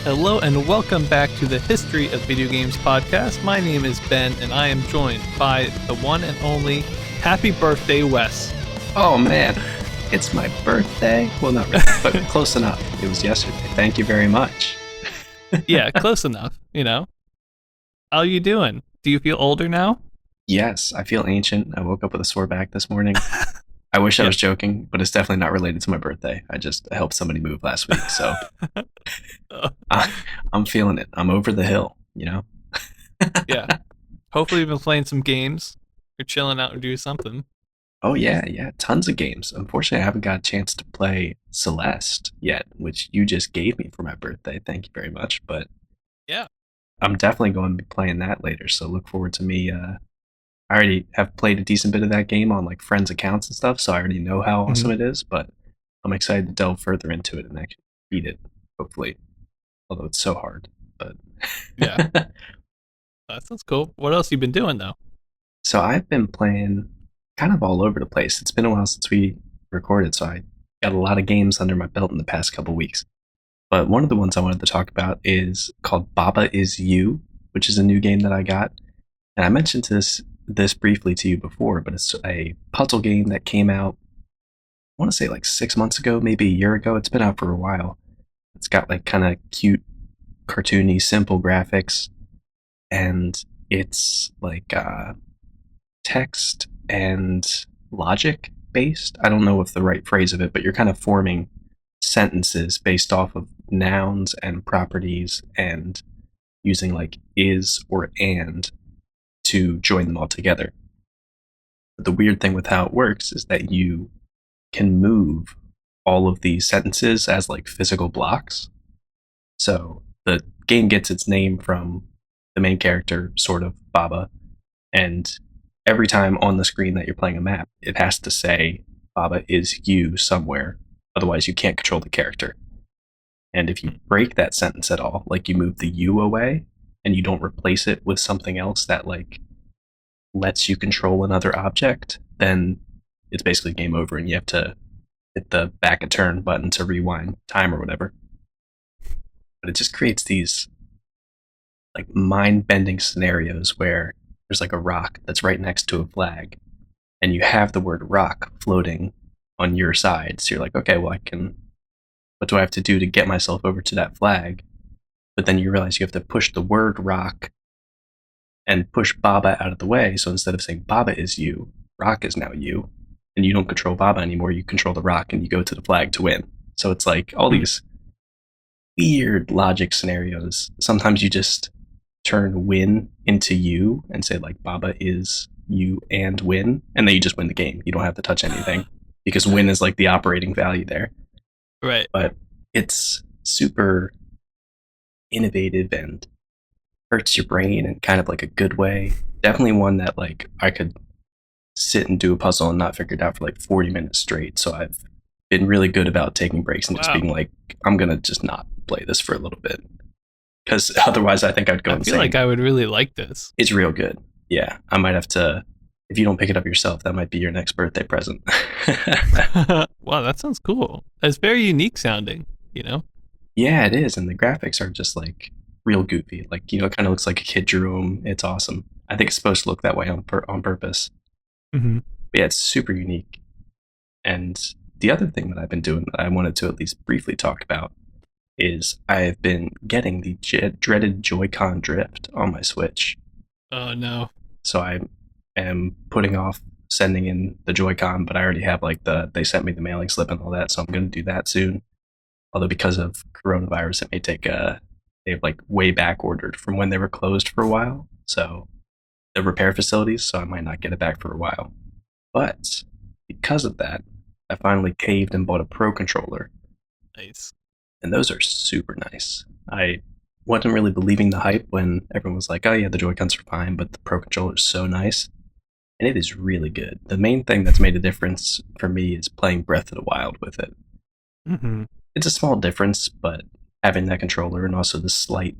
Hello and welcome back to the History of Video Games podcast. My name is Ben and I am joined by the one and only Happy Birthday Wes. Oh man, it's my birthday? Well, not really, but close enough. It was yesterday. Thank you very much. Yeah, close enough, you know. How are you doing? Do you feel older now? Yes, I feel ancient. I woke up with a sore back this morning. I wish I was joking, but it's definitely not related to my birthday. I helped somebody move last week, so I'm feeling it. I'm over the hill, you know? Yeah. Hopefully you've been playing some games. You're chilling out or doing something. Oh yeah, tons of games. Unfortunately, I haven't got a chance to play Celeste yet, which you just gave me for my birthday. Thank you very much. But yeah, I'm definitely going to be playing that later, so look forward to me. I already have played a decent bit of that game on like friends' accounts and stuff, so I already know how awesome it is, but I'm excited to delve further into it and actually beat it, hopefully. Although it's so hard, but yeah. That sounds cool. What else you been doing though? So I've been playing kind of all over the place. It's been a while since we recorded, so I got a lot of games under my belt in the past couple weeks. But one of the ones I wanted to talk about is called Baba Is You, which is a new game that I got. And I mentioned this briefly to you before, but it's a puzzle game that came out, I want to say like 6 months ago, maybe a year ago. It's been out for a while. It's got like kind of cute, cartoony, simple graphics, and it's like text and logic based. I don't know if the right phrase of it, but you're kind of forming sentences based off of nouns and properties and using like is or and to join them all together. But the weird thing with how it works is that you can move all of these sentences as like physical blocks. So the game gets its name from the main character, sort of, Baba, and every time on the screen that you're playing a map, it has to say Baba is you somewhere. Otherwise, you can't control the character. And if you break that sentence at all, like you move the you away and you don't replace it with something else that like lets you control another object, then it's basically game over and you have to hit the back a turn button to rewind time or whatever. But it just creates these like mind-bending scenarios where there's like a rock that's right next to a flag and you have the word rock floating on your side. So you're like, okay, well, what do I have to do to get myself over to that flag? But then you realize you have to push the word rock and push Baba out of the way. So instead of saying Baba is you, rock is now you. And you don't control Baba anymore. You control the rock and you go to the flag to win. So it's like all these weird logic scenarios. Sometimes you just turn win into you and say like Baba is you and win. And then you just win the game. You don't have to touch anything because win is like the operating value there. Right. But it's super innovative and hurts your brain in kind of like a good way. Definitely one that like I could sit and do a puzzle and not figure it out for like 40 minutes straight. So I've been really good about taking breaks and just being like, I'm going to just not play this for a little bit. Because otherwise I think I'd go insane. I feel like I would really like this. It's real good. Yeah. I might have to, if you don't pick it up yourself, that might be your next birthday present. Wow, that sounds cool. It's very unique sounding, you know? Yeah, it is. And the graphics are just like real goofy. Like, you know, it kind of looks like a kid drew them. It's awesome. I think it's supposed to look that way on purpose. Mm-hmm. But yeah, it's super unique. And the other thing that I've been doing that I wanted to at least briefly talk about is I've been getting the dreaded Joy-Con drift on my Switch. Oh, no. So I am putting off sending in the Joy-Con, but I already have like they sent me the mailing slip and all that, so I'm going to do that soon. Although because of coronavirus, it may take they've like way back ordered from when they were closed for a while. So the repair facilities, so I might not get it back for a while. But because of that, I finally caved and bought a Pro controller. Nice. And those are super nice. I wasn't really believing the hype when everyone was like, oh yeah, the Joy-Cons are fine, but the Pro controller is so nice. And it is really good. The main thing that's made a difference for me is playing Breath of the Wild with it. Mm-hmm. It's a small difference, but having that controller and also the slight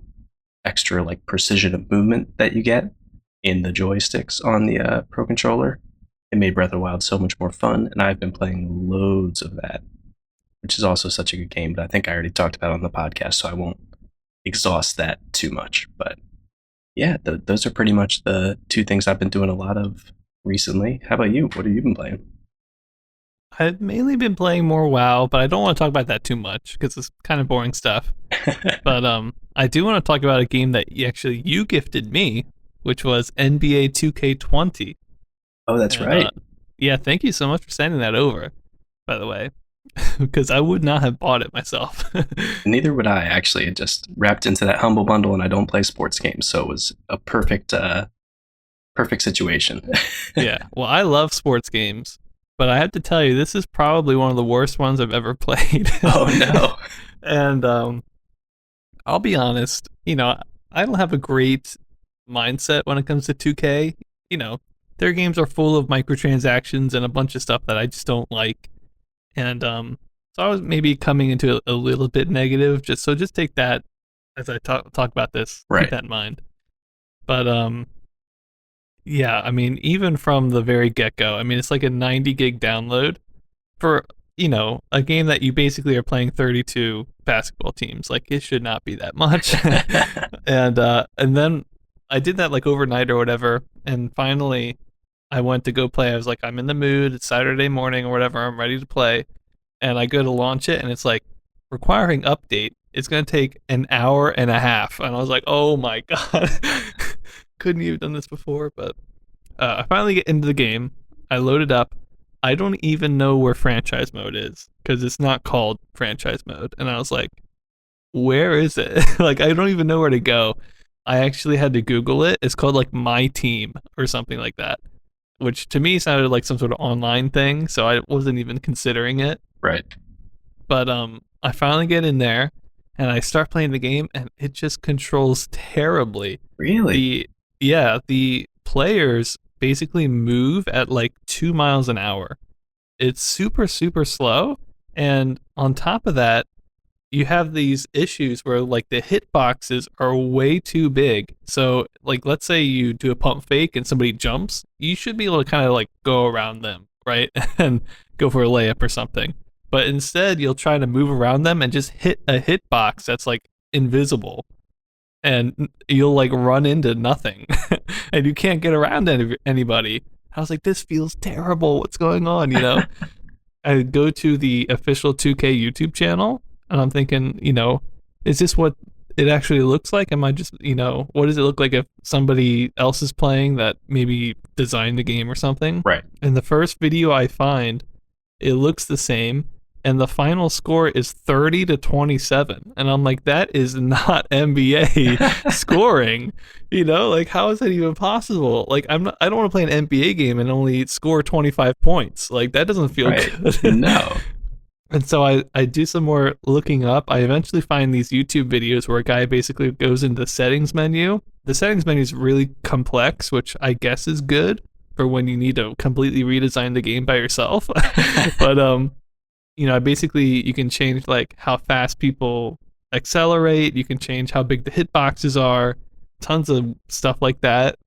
extra like precision of movement that you get in the joysticks on the Pro controller, it made Breath of the Wild so much more fun, and I've been playing loads of that, which is also such a good game, but I think I already talked about it on the podcast, so I won't exhaust that too much. But yeah, those are pretty much the two things I've been doing a lot of recently. How about you? What have you been playing? I've mainly been playing more WoW, but I don't want to talk about that too much because it's kind of boring stuff. But I do want to talk about a game that you gifted me, which was NBA 2K20. Oh, that's And right. yeah, thank you so much for sending that over, by the way, because I would not have bought it myself. Neither would I actually. It just wrapped into that humble bundle, and I don't play sports games, so it was a perfect situation. Yeah, well, I love sports games, but I have to tell you, this is probably one of the worst ones I've ever played. Oh no. And I'll be honest, I don't have a great mindset when it comes to 2K. You know, their games are full of microtransactions and a bunch of stuff that I just don't like. And so I was maybe coming into a little bit negative. Just take that as I talk about this. Keep Right. that in mind. But yeah, I mean, even from the very get go, I mean, it's like a 90 gig download for a game that you basically are playing 32 basketball teams. Like it should not be that much. And then I did that like overnight or whatever, and finally I went to go play. I was like, I'm in the mood. It's Saturday morning or whatever. I'm ready to play, and I go to launch it, and it's like requiring update. It's gonna take an hour and a half, and I was like, oh my god, couldn't you have done this before? But I finally get into the game. I load it up. I don't even know where franchise mode is because it's not called franchise mode. And I was like, where is it? Like, I don't even know where to go. I actually had to Google it. It's called like My Team or something like that, which to me sounded like some sort of online thing. So I wasn't even considering it. Right. But I finally get in there and I start playing the game and it just controls terribly. Really? The players basically move at like 2 miles an hour. It's super, super slow. And on top of that, you have these issues where like the hitboxes are way too big. So like let's say you do a pump fake and somebody jumps, you should be able to kind of like go around them, right? And go for a layup or something. But instead you'll try to move around them and just hit a hitbox that's like invisible. And you'll like run into nothing. And you can't get around anybody. I was like, this feels terrible. What's going on? I go to the official 2K YouTube channel and I'm thinking, is this what it actually looks like? Am I just, what does it look like if somebody else is playing that maybe designed the game or something? Right. And the first video I find, it looks the same. And the final score is 30-27. And I'm like, that is not NBA scoring. Like how is that even possible? Like I don't want to play an NBA game and only score 25 points. Like that doesn't feel good. No. And so I do some more looking up. I eventually find these YouTube videos where a guy basically goes into the settings menu. The settings menu is really complex, which I guess is good for when you need to completely redesign the game by yourself. But basically you can change like how fast people accelerate. You can change how big the hitboxes are. Tons of stuff like that.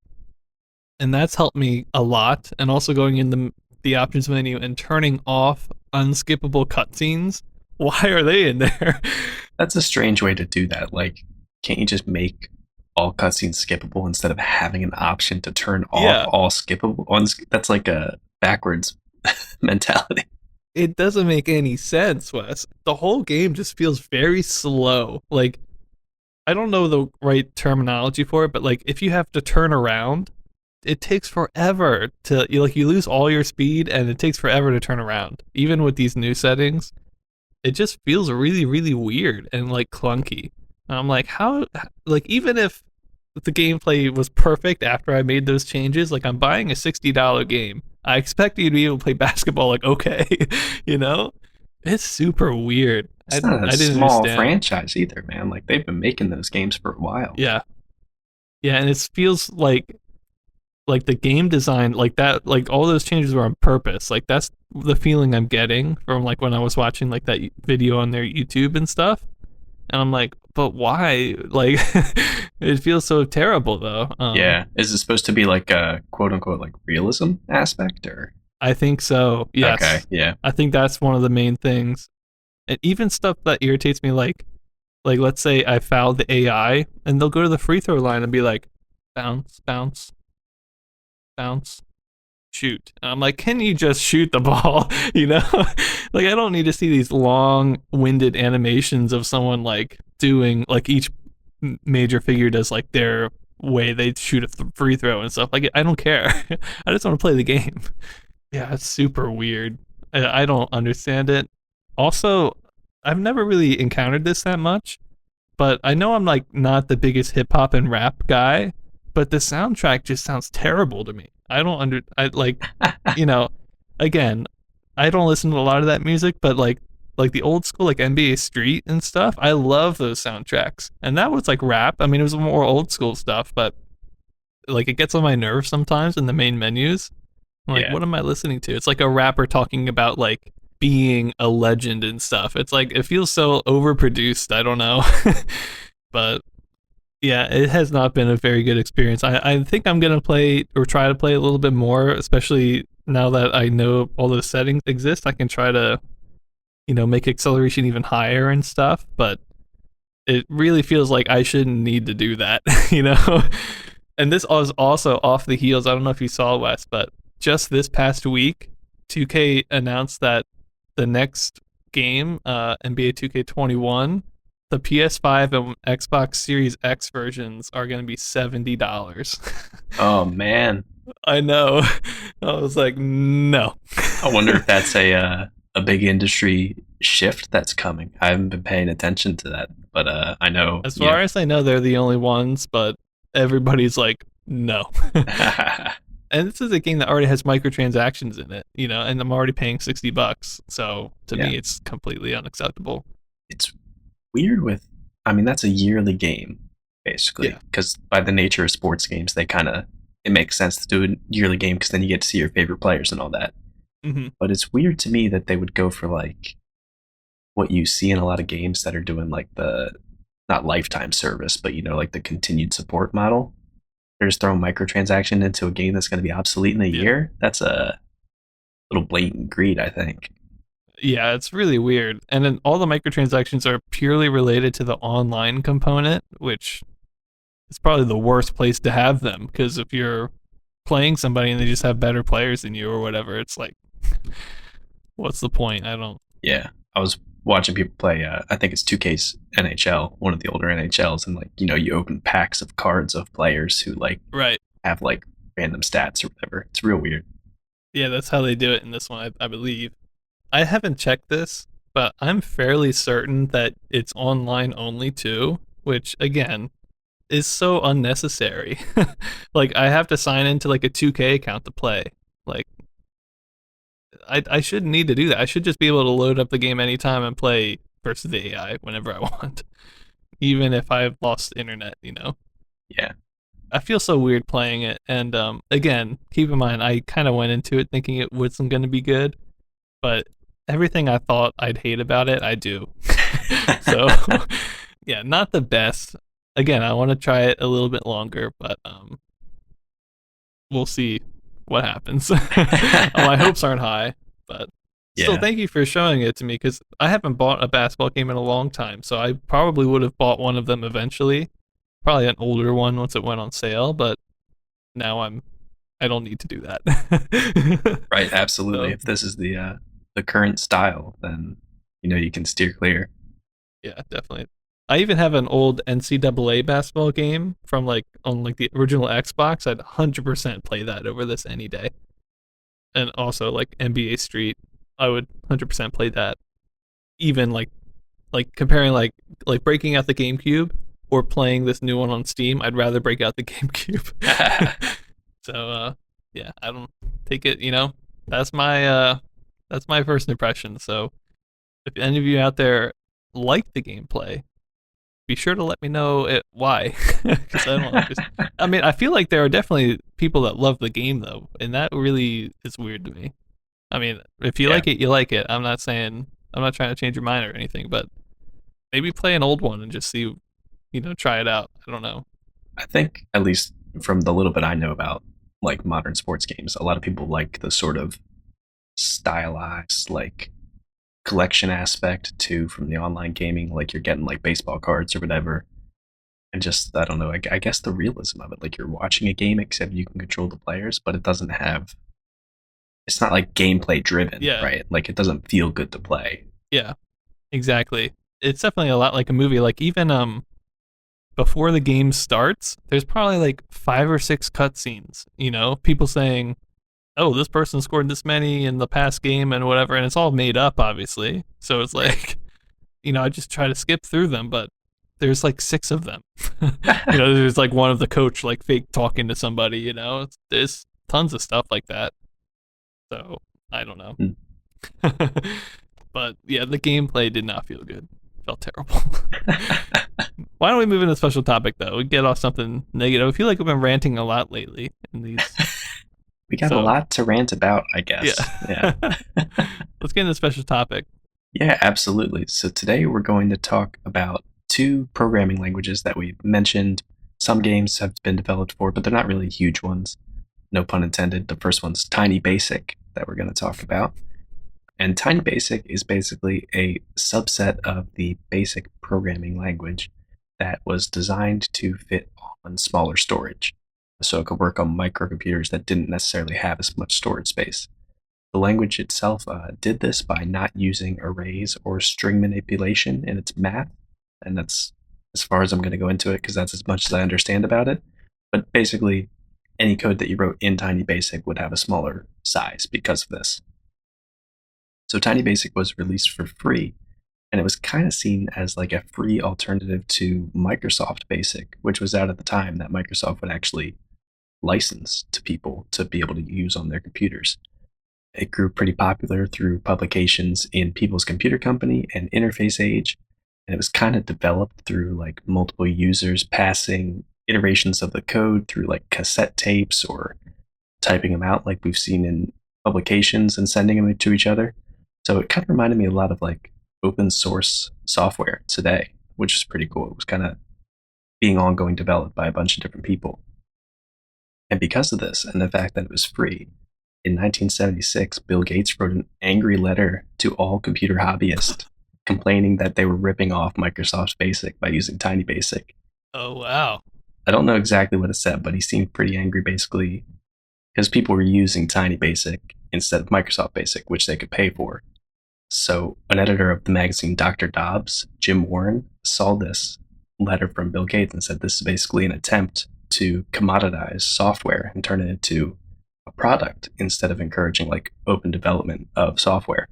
And that's helped me a lot. And also going in the options menu and turning off unskippable cutscenes. Why are they in there? That's a strange way to do that. Like, can't you just make all cutscenes skippable instead of having an option to turn off all skippable? That's like a backwards mentality. It doesn't make any sense, Wes. The whole game just feels very slow. Like, I don't know the right terminology for it, but like if you have to turn around, it takes forever to you lose all your speed and it takes forever to turn around. Even with these new settings, it just feels really, really weird and like clunky. And I'm like, how? Like even if the gameplay was perfect after I made those changes, like I'm buying a $60 game. I expect you to be able to play basketball like okay, It's super weird. It's not a I didn't small understand. franchise either, man. Like they've been making those games for a while. Yeah. Yeah, and it feels like the game design, like that, like all those changes were on purpose. Like that's the feeling I'm getting from like when I was watching like that video on their YouTube and stuff. And I'm like, but why? Like, it feels so terrible though. Yeah. Is it supposed to be like a quote unquote like realism aspect or? I think so. Yes. Okay. Yeah. I think that's one of the main things. And even stuff that irritates me, like Like, let's say I fouled the AI, and they'll go to the free throw line and be like, bounce, bounce, bounce, shoot. And I'm like, can you just shoot the ball? You know, like I don't need to see these long-winded animations of someone like doing like each major figure does like their way they shoot a free throw and stuff. Like I don't care. I just want to play the game. Yeah, it's super weird. I don't understand it. Also, I've never really encountered this that much, but I know I'm like not the biggest hip hop and rap guy, but the soundtrack just sounds terrible to me. I don't under I like, you know, again, I don't listen to a lot of that music, but like the old school like NBA Street and stuff, I love those soundtracks. And that was like rap. I mean, it was more old school stuff, but like it gets on my nerves sometimes in the main menus. I'm like, Yeah. what am I listening to? It's like a rapper talking about like being a legend and stuff. It's like it feels so overproduced. I don't know. But yeah, it has not been a very good experience. I think I'm gonna play or try to play a little bit more, especially now that I know all those settings exist. I can try to, make acceleration even higher and stuff, but it really feels like I shouldn't need to do that, you know? And this was also off the heels. I don't know if you saw, Wes, but just this past week, 2K announced that the next game, NBA 2K21, the PS5 and Xbox Series X versions are going to be $70. Oh man. I know. I was like, no. I wonder if that's a big industry shift that's coming. I haven't been paying attention to that, but I know. As far as I know, they're the only ones, but everybody's like, no. And this is a game that already has microtransactions in it, and I'm already paying $60. So to Yeah. me, it's completely unacceptable. It's weird with. I mean, that's a yearly game basically, Yeah. because by the nature of sports games, they kind of it makes sense to do a yearly game because then you get to see your favorite players and all that. Hmm. But it's weird to me that they would go for like what you see in a lot of games that are doing like the not lifetime service, but like the continued support model. They're just throwing microtransaction into a game that's going to be obsolete in a Yeah. year. That's a little blatant greed, I think. Yeah, it's really weird. And then all the microtransactions are purely related to the online component, which is probably the worst place to have them because if you're playing somebody and they just have better players than you or whatever, it's like, what's the point? I don't. Yeah, I was watching people play. I think it's 2K's NHL, one of the older NHLs, and like you open packs of cards of players who like Right. have like random stats or whatever. It's real weird. Yeah, that's how they do it in this one, I believe. I haven't checked this, but I'm fairly certain that it's online only too, which again is so unnecessary. Like I have to sign into like a 2K account to play. Like I shouldn't need to do that. I should just be able to load up the game anytime and play versus the AI whenever I want, even if I've lost internet. Yeah, I feel so weird playing it, and again, keep in mind I kind of went into it thinking it wasn't going to be good, but everything I thought I'd hate about it, I do. So, yeah, not the best. Again, I want to try it a little bit longer, but we'll see what happens. My hopes aren't high, but still, yeah. thank you for showing it to me because I haven't bought a basketball game in a long time, so I probably would have bought one of them eventually. Probably an older one once it went on sale, but now I don't need to do that. Right, absolutely. So If this is the current style, then you can steer clear. yeah, definitely. I even have an old NCAA basketball game from like on like the original Xbox. I'd 100% play that over this any day. And also like NBA Street, I would 100% play that. Even like comparing like breaking out the GameCube or playing this new one on Steam, I'd rather break out the GameCube. So yeah, I don't take it, That's my first impression. So if any of you out there like the gameplay, be sure to let me know why. Because I don't understand. I mean, I feel like there are definitely people that love the game though, and that really is weird to me. I mean, if you Yeah, like it, you like it. I'm not trying to change your mind or anything, but maybe play an old one and just see, try it out. I don't know. I think at least from the little bit I know about like modern sports games, a lot of people like the sort of stylized like collection aspect too from the online gaming, like you're getting like baseball cards or whatever. And just, I don't know, I guess the realism of it, like you're watching a game except you can control the players, but it doesn't have, it's not like gameplay driven, Yeah, right? Like it doesn't feel good to play. yeah, exactly. It's definitely a lot like a movie. Like even before the game starts, there's probably like 5 or 6 cutscenes. You know, people saying, "Oh, this person scored this many in the past game and whatever," and it's all made up, obviously. So it's Right. like, I just try to skip through them, but there's like 6 of them. There's like one of the coach like fake talking to somebody. There's tons of stuff like that. So I don't know. But yeah, the gameplay did not feel good. It felt terrible. Why don't we move into a special topic though? We get off something negative. I feel like we've been ranting a lot lately in these. We got a So lot to rant about, I yeah. guess. Yeah. Let's get into a special topic. Yeah, absolutely. So today we're going to talk about two programming languages that we mentioned. Some games have been developed for, but they're not really huge ones. No pun intended. The first one's Tiny Basic that we're going to talk about. And Tiny Basic is basically a subset of the basic programming language that was designed to fit on smaller storage. So it could work on microcomputers that didn't necessarily have as much storage space. The language itself did this by not using arrays or string manipulation in its math. And that's as far as I'm going to go into it because that's as much as I understand about it. But basically, any code that you wrote in Tiny Basic would have a smaller size because of this. So Tiny Basic was released for free, and it was kind of seen as like a free alternative to Microsoft Basic, which was out at the time that Microsoft would actually license to people to be able to use on their computers. It grew pretty popular through publications in People's Computer Company and Interface Age, and it was kind of developed through like multiple users passing iterations of the code through like cassette tapes or typing them out like we've seen in publications and sending them to each other. So it kind of reminded me a lot of like open source software today, which is pretty cool. It was kind of being ongoing developed by a bunch of different people. And because of this and the fact that it was free, in 1976, Bill Gates wrote an angry letter to all computer hobbyists complaining that they were ripping off Microsoft's Basic by using Tiny Basic. Oh wow. I don't know exactly what it said, but he seemed pretty angry basically because people were using Tiny Basic instead of Microsoft Basic, which they could pay for. So, an editor of the magazine Dr. Dobbs, Jim Warren, saw this letter from Bill Gates and said this is basically an attempt to commoditize software and turn it into a product instead of encouraging like open development of software,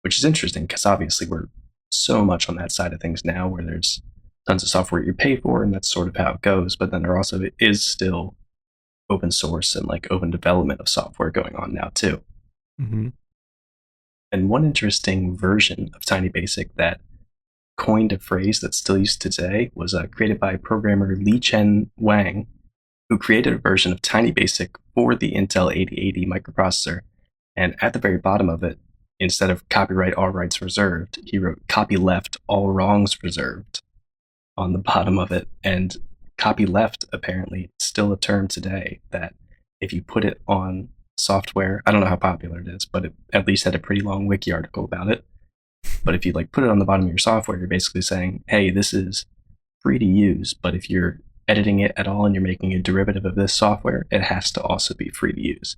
which is interesting because obviously we're so much on that side of things now where there's tons of software you pay for and that's sort of how it goes. But then there also is still open source and like open development of software going on now too. Mm-hmm. And one interesting version of Tiny Basic that coined a phrase that's still used today was created by programmer Li Chen Wang, who created a version of Tiny Basic for the Intel 8080 microprocessor. And at the very bottom of it, instead of copyright all rights reserved, he wrote copy left all wrongs reserved on the bottom of it. And copy left apparently is still a term today that if you put it on software, I don't know how popular it is, but it at least had a pretty long wiki article about it. But if you like put it on the bottom of your software, you're basically saying, hey, this is free to use, but if you're editing it at all and you're making a derivative of this software, it has to also be free to use.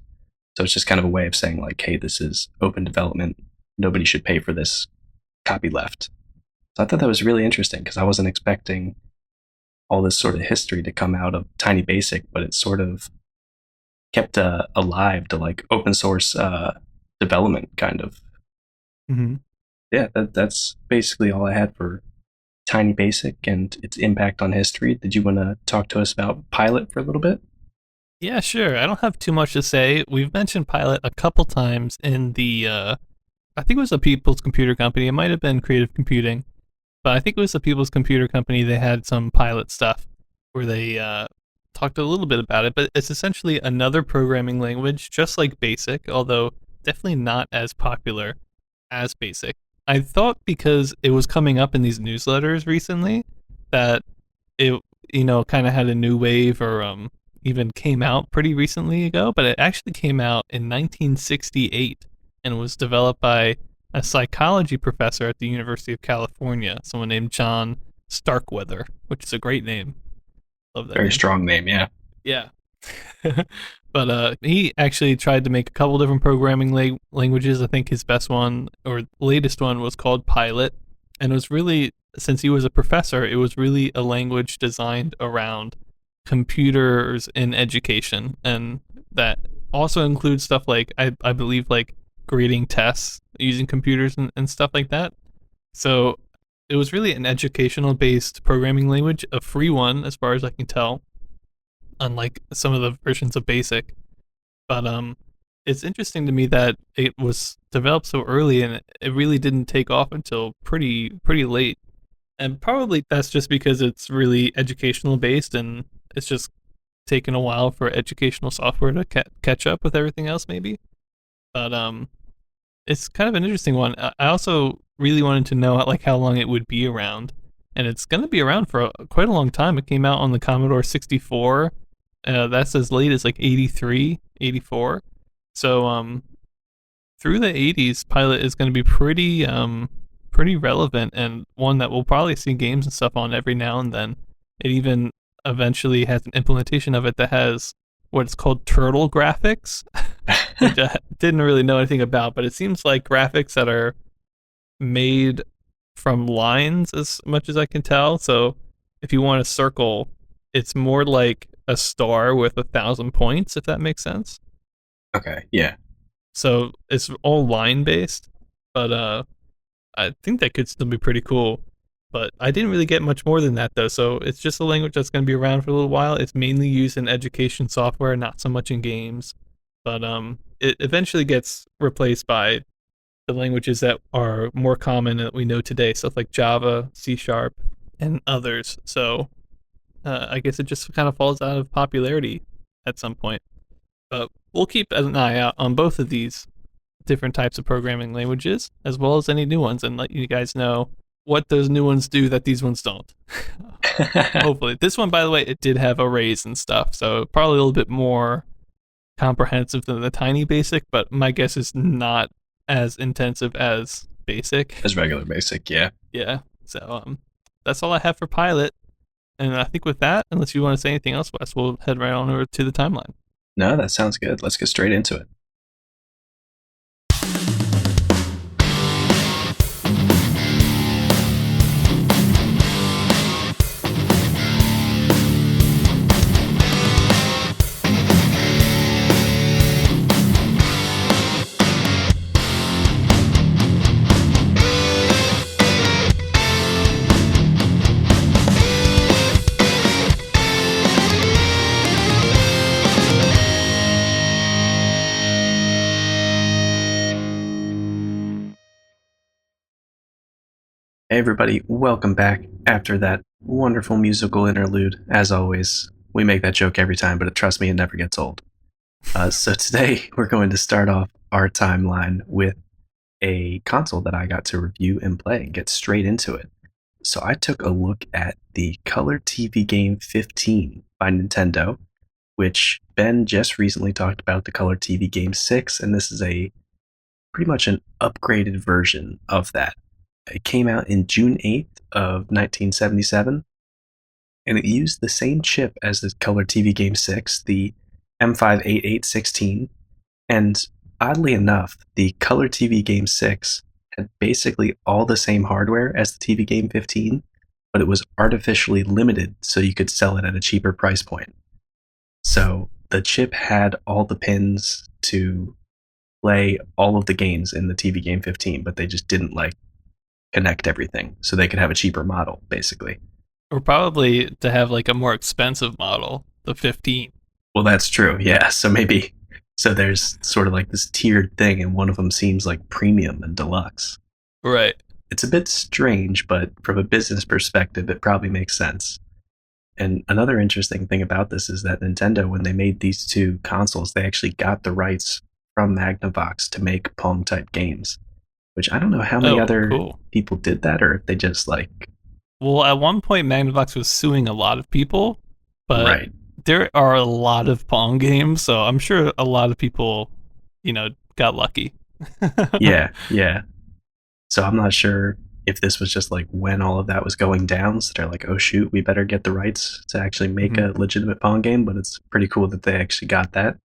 So it's just kind of a way of saying like, hey, this is open development. Nobody should pay for this copy left. So I thought that was really interesting because I wasn't expecting all this sort of history to come out of Tiny Basic, but it sort of kept alive to like open source development kind of. Mm-hmm. Yeah, that's basically all I had for Tiny Basic and its impact on history. Did you want to talk to us about Pilot for a little bit? Yeah, sure. I don't have too much to say. We've mentioned Pilot a couple times in the I think it was a People's Computer Company. It might have been Creative Computing, but I think it was the People's Computer Company. They had some Pilot stuff where they talked a little bit about it, but it's essentially another programming language, just like Basic, although definitely not as popular as Basic. I thought because it was coming up in these newsletters recently that it, kind of had a new wave or even came out pretty recently ago, but it actually came out in 1968 and was developed by a psychology professor at the University of California, someone named John Starkweather, which is a great name. Love that Very name. strong name, yeah. Yeah. But he actually tried to make a couple different programming languages. I think his best one or latest one was called Pilot, and it was really, since he was a professor, it was really a language designed around computers in education, and that also includes stuff like I believe like grading tests using computers and stuff like that. So it was really an educational based programming language, a free one as far as I can tell, unlike some of the versions of Basic. But it's interesting to me that it was developed so early and it really didn't take off until pretty late. And probably that's just because it's really educational based and it's just taken a while for educational software to catch up with everything else, maybe. But it's kind of an interesting one. I also really wanted to know like how long it would be around, and it's going to be around for quite a long time. It came out on the Commodore 64. That's as late as like 83, 84. So through the 80s, Pilot is going to be pretty relevant and one that we'll probably see games and stuff on every now and then. It even eventually has an implementation of it that has what's called turtle graphics, which I didn't really know anything about, but it seems like graphics that are made from lines as much as I can tell. So if you want a circle, it's more like a star with 1,000 points, if that makes sense. Okay, yeah. So it's all line based, but I think that could still be pretty cool. But I didn't really get much more than that though. So it's just a language that's going to be around for a little while. It's mainly used in education software, not so much in games. But it eventually gets replaced by the languages that are more common that we know today, stuff like Java, C Sharp, and others. So I guess it just kind of falls out of popularity at some point. But we'll keep an eye out on both of these different types of programming languages, as well as any new ones, and let you guys know what those new ones do that these ones don't. Hopefully. This one, by the way, it did have arrays and stuff, so probably a little bit more comprehensive than the tiny basic, but my guess is not as intensive as basic. As regular basic, yeah. Yeah. So that's all I have for Pilot. And I think with that, unless you want to say anything else, Wes, we'll head right on over to the timeline. No, that sounds good. Let's get straight into it. Hey everybody, welcome back after that wonderful musical interlude. As always, we make that joke every time, but trust me, it never gets old. So today we're going to start off our timeline with a console that I got to review and play and get straight into it. So I took a look at the Color TV Game 15 by Nintendo, which Ben just recently talked about the Color TV Game 6, and this is a pretty much an upgraded version of that. It came out in June 8th of 1977, and it used the same chip as the Color TV Game 6, the M58816, and oddly enough, the Color TV Game 6 had basically all the same hardware as the TV Game 15, but it was artificially limited so you could sell it at a cheaper price point. So the chip had all the pins to play all of the games in the TV Game 15, but they just didn't connect everything so they could have a cheaper model, basically. Or probably to have like a more expensive model, the 15. Well, that's true, yeah. So there's sort of like this tiered thing, and one of them seems like premium and deluxe. Right. It's a bit strange, but from a business perspective, it probably makes sense. And another interesting thing about this is that Nintendo, when they made these two consoles, they actually got the rights from Magnavox to make Pong-type games, which I don't know how many other people did that, or if they just Well, at one point, Magnavox was suing a lot of people, but there are a lot of Pong games, so I'm sure a lot of people, got lucky. Yeah. So I'm not sure if this was just like when all of that was going down. So they're like, oh shoot, we better get the rights to actually make Mhm. a legitimate Pong game. But it's pretty cool that they actually got that.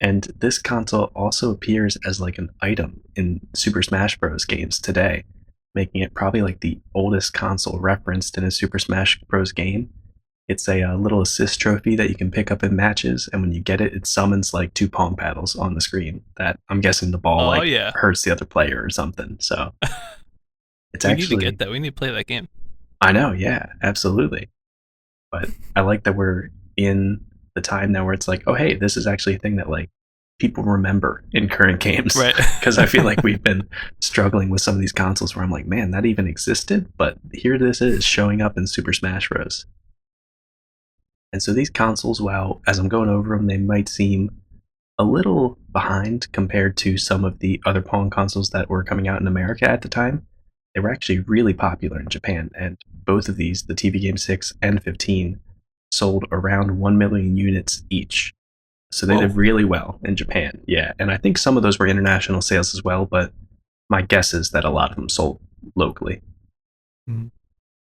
And this console also appears as like an item in Super Smash Bros. Games today, making it probably like the oldest console referenced in a Super Smash Bros. Game. It's a, little assist trophy that you can pick up in matches, and when you get it, it summons like two Pong paddles on the screen. That I'm guessing the ball Oh like yeah. hurts the other player or something. So it's We need to actually, get that. We need to play that game. I know, yeah, absolutely. But I like that we're in the time now where it's like, oh hey, this is actually a thing that like people remember in current games. Right. Because I feel like we've been struggling with some of these consoles where I'm like, man, that even existed, but here this is showing up in Super Smash Bros. And so these consoles, while as I'm going over them, they might seem a little behind compared to some of the other Pong consoles that were coming out in America at the time. They were actually really popular in Japan, and both of these, the TV Game 6 and 15, sold around 1 million units each. So they did Whoa. really well in Japan. Yeah, and I think some of those were international sales as well, but my guess is that a lot of them sold locally. Mhm.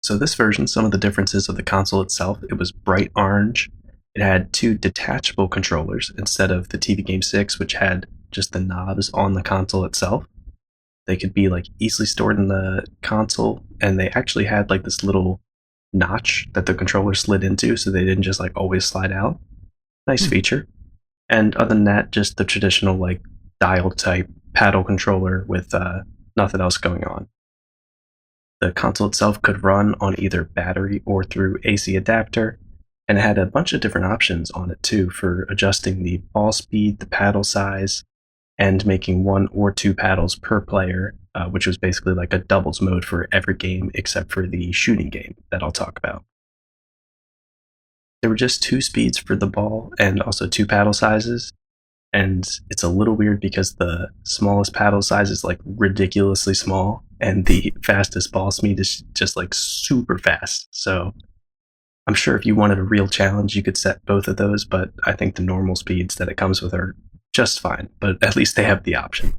So this version, some of the differences of the console itself, it was bright orange. It had two detachable controllers instead of the TV Game 6, which had just the knobs on the console itself. They could be like easily stored in the console, and they actually had like this little notch that the controller slid into, so they didn't just like always slide out. Nice Hmm. feature. And other than that, just the traditional like dial type paddle controller with nothing else going on. The console itself could run on either battery or through AC adapter, and it had a bunch of different options on it too for adjusting the ball speed, the paddle size, and making one or two paddles per player, which was basically like a doubles mode for every game except for the shooting game that I'll talk about. There were just two speeds for the ball and also two paddle sizes, and it's a little weird because the smallest paddle size is like ridiculously small and the fastest ball speed is just like super fast. So I'm sure if you wanted a real challenge you could set both of those, but I think the normal speeds that it comes with are just fine, but at least they have the option.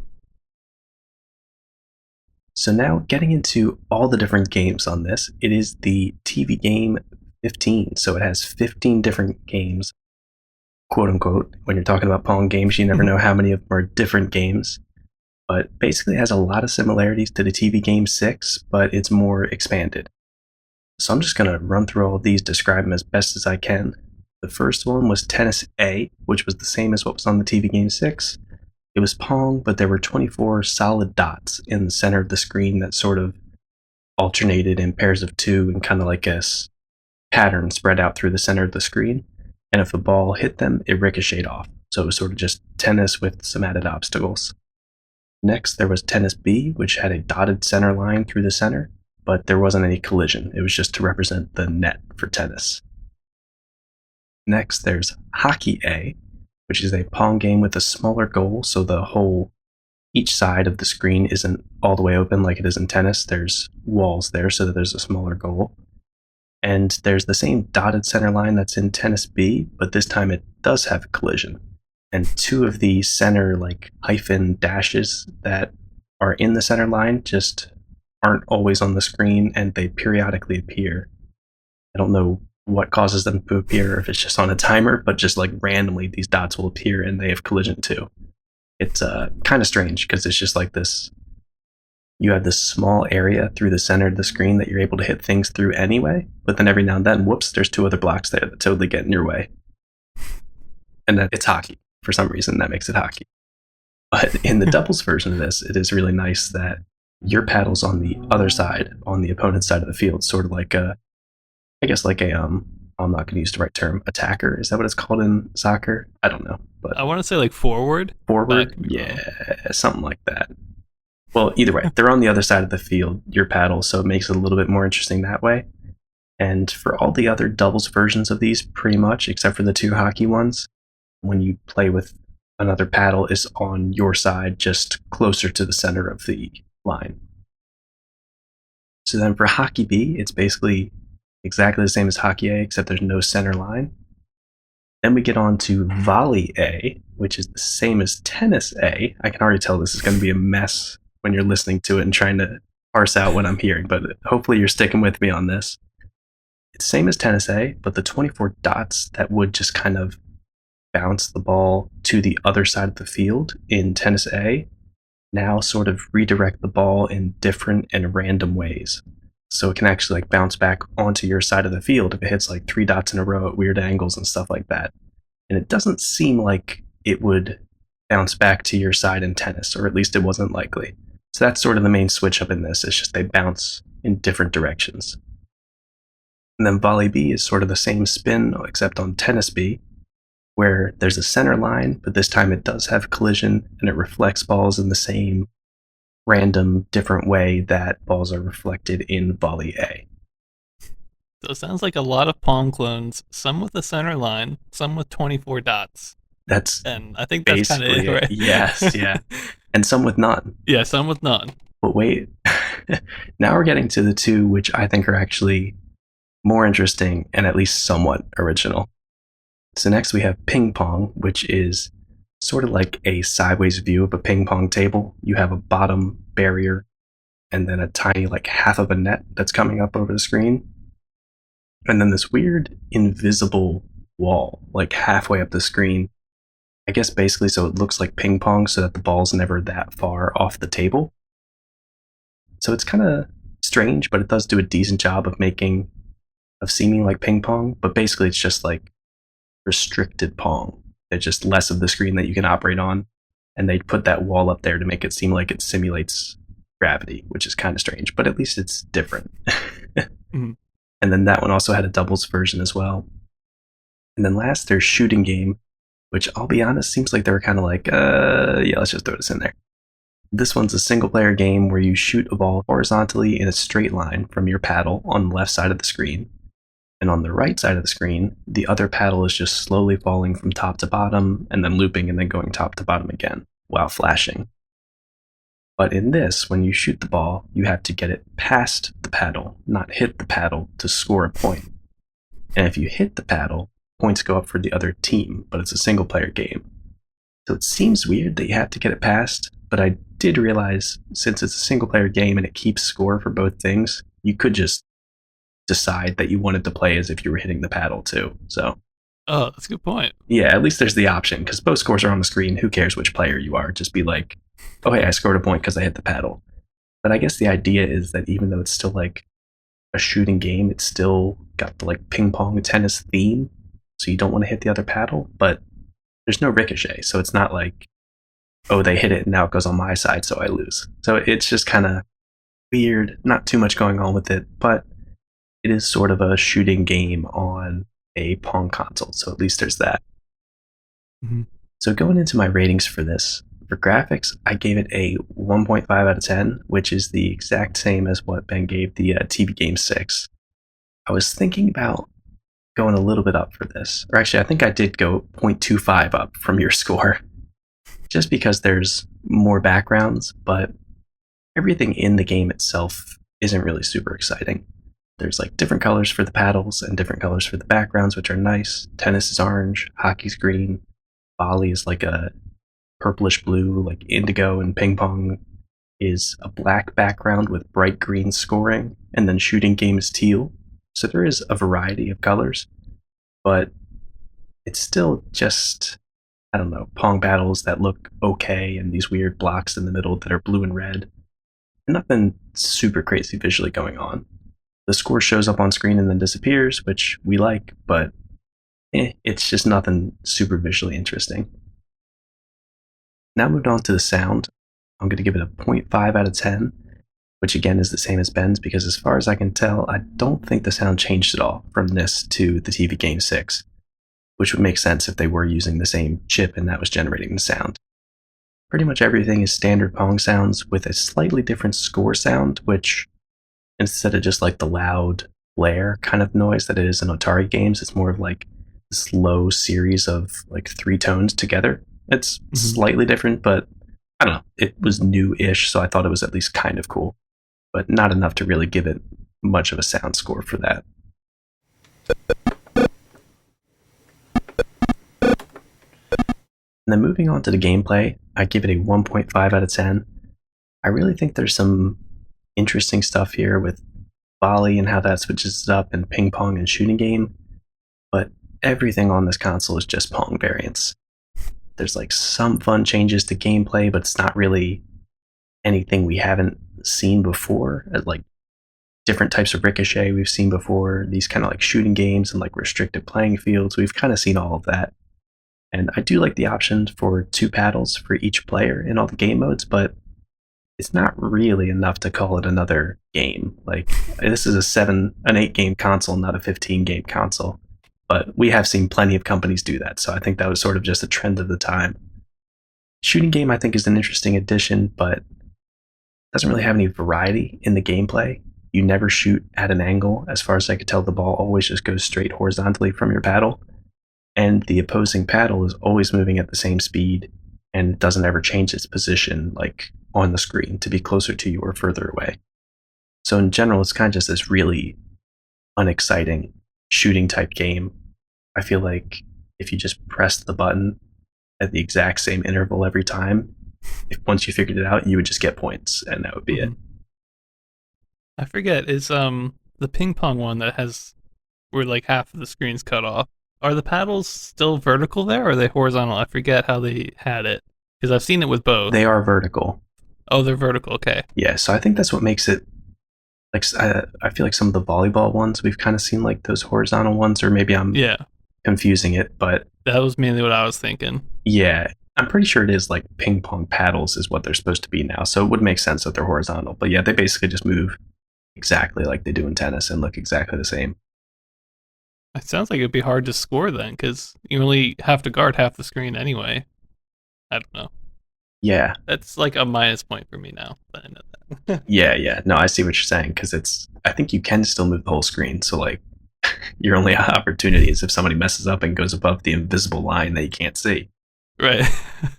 So now getting into all the different games on this, it is the TV game 15. So it has 15 different games, quote unquote. When you're talking about Pong games, you never know how many of them are different games. But basically, it has a lot of similarities to the TV game 6, but it's more expanded. So I'm just going to run through all of these, describe them as best as I can. The first one was Tennis A, which was the same as what was on the TV game 6. It was Pong, but there were 24 solid dots in the center of the screen that sort of alternated in pairs of two and kind of like a pattern spread out through the center of the screen. And if a ball hit them, it ricocheted off. So it was sort of just tennis with some added obstacles. Next, there was Tennis B, which had a dotted center line through the center, but there wasn't any collision. It was just to represent the net for tennis. Next, there's Hockey A, which is a Pong game with a smaller goal, so each side of the screen isn't all the way open like it is in tennis. There's walls there so that there's a smaller goal. And there's the same dotted center line that's in Tennis B, but this time it does have a collision. And two of the center like hyphen dashes that are in the center line just aren't always on the screen and they periodically appear. I don't know what causes them to appear, if it's just on a timer, but just like randomly these dots will appear and they have collision too. It's kind of strange because it's just like this. You have this small area through the center of the screen that you're able to hit things through anyway, but then every now and then, whoops, there's two other blocks there that totally get in your way. And that it's hockey. For some reason, that makes it hockey. But in the doubles version of this, it is really nice that your paddle's on the other side, on the opponent's side of the field, sort of like I guess like I'm not going to use the right term, attacker. Is that what it's called in soccer? I don't know, but I want to say like forward, but I forward, could be wrong. yeah, something like that. Well, either way, they're on the other side of the field, your paddle, so it makes it a little bit more interesting that way. And for all the other doubles versions of these, pretty much, except for the two hockey ones, when you play with another paddle, is on your side, just closer to the center of the line. So then for Hockey B, it's basically exactly the same as Hockey A, except there's no center line. Then we get on to Volley A, which is the same as Tennis A. I can already tell this is going to be a mess when you're listening to it and trying to parse out what I'm hearing, but hopefully you're sticking with me on this. It's same as Tennis A, but the 24 dots that would just kind of bounce the ball to the other side of the field in Tennis A now sort of redirect the ball in different and random ways. So it can actually like bounce back onto your side of the field if it hits like 3 dots in a row at weird angles and stuff like that. And it doesn't seem like it would bounce back to your side in tennis, or at least it wasn't likely. So that's sort of the main switch up in this. It's just they bounce in different directions. And then volley B is sort of the same spin, except on tennis B, where there's a center line, but this time it does have collision and it reflects balls in the same random, different way that balls are reflected in volley A. So it sounds like a lot of Pong clones, some with a center line, some with 24 dots. That's And I think that's kind of basically it, it. right? Yes, yeah. And some with none. Yeah, some with none. But wait, now we're getting to the two which I think are actually more interesting and at least somewhat original. So next we have ping pong, which is sort of like a sideways view of a ping pong table. You have a bottom barrier and then a tiny like half of a net that's coming up over the screen. And then this weird invisible wall like halfway up the screen. I guess basically so it looks like ping pong so that the ball's never that far off the table. So it's kind of strange, but it does do a decent job of seeming like ping pong, but basically it's just like restricted Pong. There's just less of the screen that you can operate on, and they put that wall up there to make it seem like it simulates gravity, which is kind of strange, but at least it's different. Mhm. And then that one also had a doubles version as well. And then last, there's shooting game, which I'll be honest, seems like they were kind of like, yeah, let's just throw this in there. This one's a single player game where you shoot a ball horizontally in a straight line from your paddle on the left side of the screen. And on the right side of the screen, the other paddle is just slowly falling from top to bottom and then looping and then going top to bottom again while flashing. But in this, when you shoot the ball, you have to get it past the paddle, not hit the paddle to score a point. And if you hit the paddle, points go up for the other team, but it's a single player game. So it seems weird that you have to get it past, but I did realize since it's a single player game and it keeps score for both things, you could just decide that you wanted to play as if you were hitting the paddle too. So Oh, that's a good point. yeah, at least there's the option because both scores are on the screen. Who cares which player you are? Just be like, oh hey, I scored a point because I hit the paddle. But I guess the idea is that even though it's still like a shooting game, it's still got the like ping pong tennis theme. So you don't want to hit the other paddle, but there's no ricochet. So it's not like, oh, they hit it and now it goes on my side, so I lose. So it's just kind of weird. Not too much going on with it, but it is sort of a shooting game on a Pong console, so at least there's that. Mhm. So going into my ratings for this, for graphics, I gave it a 1.5 out of 10, which is the exact same as what Ben gave the TV Game 6. I was thinking about going a little bit up for this, or actually I think I did go 0.25 up from your score, just because there's more backgrounds, but everything in the game itself isn't really super exciting. There's like different colors for the paddles and different colors for the backgrounds, which are nice. Tennis is orange, hockey's green, volley is like a purplish blue, like indigo, and ping pong is a black background with bright green scoring, and then shooting game is teal. So there is a variety of colors, but it's still just, I don't know, Pong battles that look okay and these weird blocks in the middle that are blue and red. Nothing super crazy visually going on. The score shows up on screen and then disappears, which we like, but it's just nothing super visually interesting. Now moved on to the sound. I'm going to give it a 0.5 out of 10, which again is the same as Ben's because as far as I can tell, I don't think the sound changed at all from this to the TV Game 6, which would make sense if they were using the same chip and that was generating the sound. Pretty much everything is standard Pong sounds with a slightly different score sound, which instead of just like the loud blare kind of noise that it is in Atari games, it's more of like this low series of like 3 tones together. It's slightly different, but I don't know. It was new-ish, so I thought it was at least kind of cool, but not enough to really give it much of a sound score for that. And then moving on to the gameplay, I give it a 1.5 out of 10. I really think there's some interesting stuff here with volley and how that switches it up, and ping pong and shooting game. But everything on this console is just Pong variants. There's like some fun changes to gameplay, but it's not really anything we haven't seen before. Like different types of ricochet we've seen before, these kind of like shooting games and like restricted playing fields. We've kind of seen all of that. And I do like the option for two paddles for each player in all the game modes, but it's not really enough to call it another game. Like this is an 8 game console, not a 15 game console. But we have seen plenty of companies do that, so I think that was sort of just a trend of the time. Shooting game, I think, is an interesting addition, but doesn't really have any variety in the gameplay. You never shoot at an angle. As far as I could tell, the ball always just goes straight horizontally from your paddle, and the opposing paddle is always moving at the same speed and doesn't ever change its position like on the screen to be closer to you or further away. So in general, it's kind of just this really unexciting shooting type game. I feel like if you just pressed the button at the exact same interval every time, if once you figured it out, you would just get points, and that would be it. I forget, is the ping pong one that has where like half of the screen's cut off. Are the paddles still vertical there, or are they horizontal? I forget how they had it because I've seen it with both. They are vertical. Oh, they're vertical. Okay. Yeah, so I think that's what makes it like. I feel like some of the volleyball ones we've kind of seen like those horizontal ones, or maybe I'm Yeah, confusing it, but that was mainly what I was thinking. yeah, I'm pretty sure it is like ping pong paddles is what they're supposed to be now. So it would make sense that they're horizontal. But yeah, they basically just move exactly like they do in tennis and look exactly the same. It sounds like it'd be hard to score then, because you only have to guard half the screen anyway. I don't know. Yeah, That's like a minus point for me now that I know that. yeah. No, I see what you're saying because it's. I think you can still move the whole screen. So like, your only opportunity is if somebody messes up and goes above the invisible line that you can't see. Right.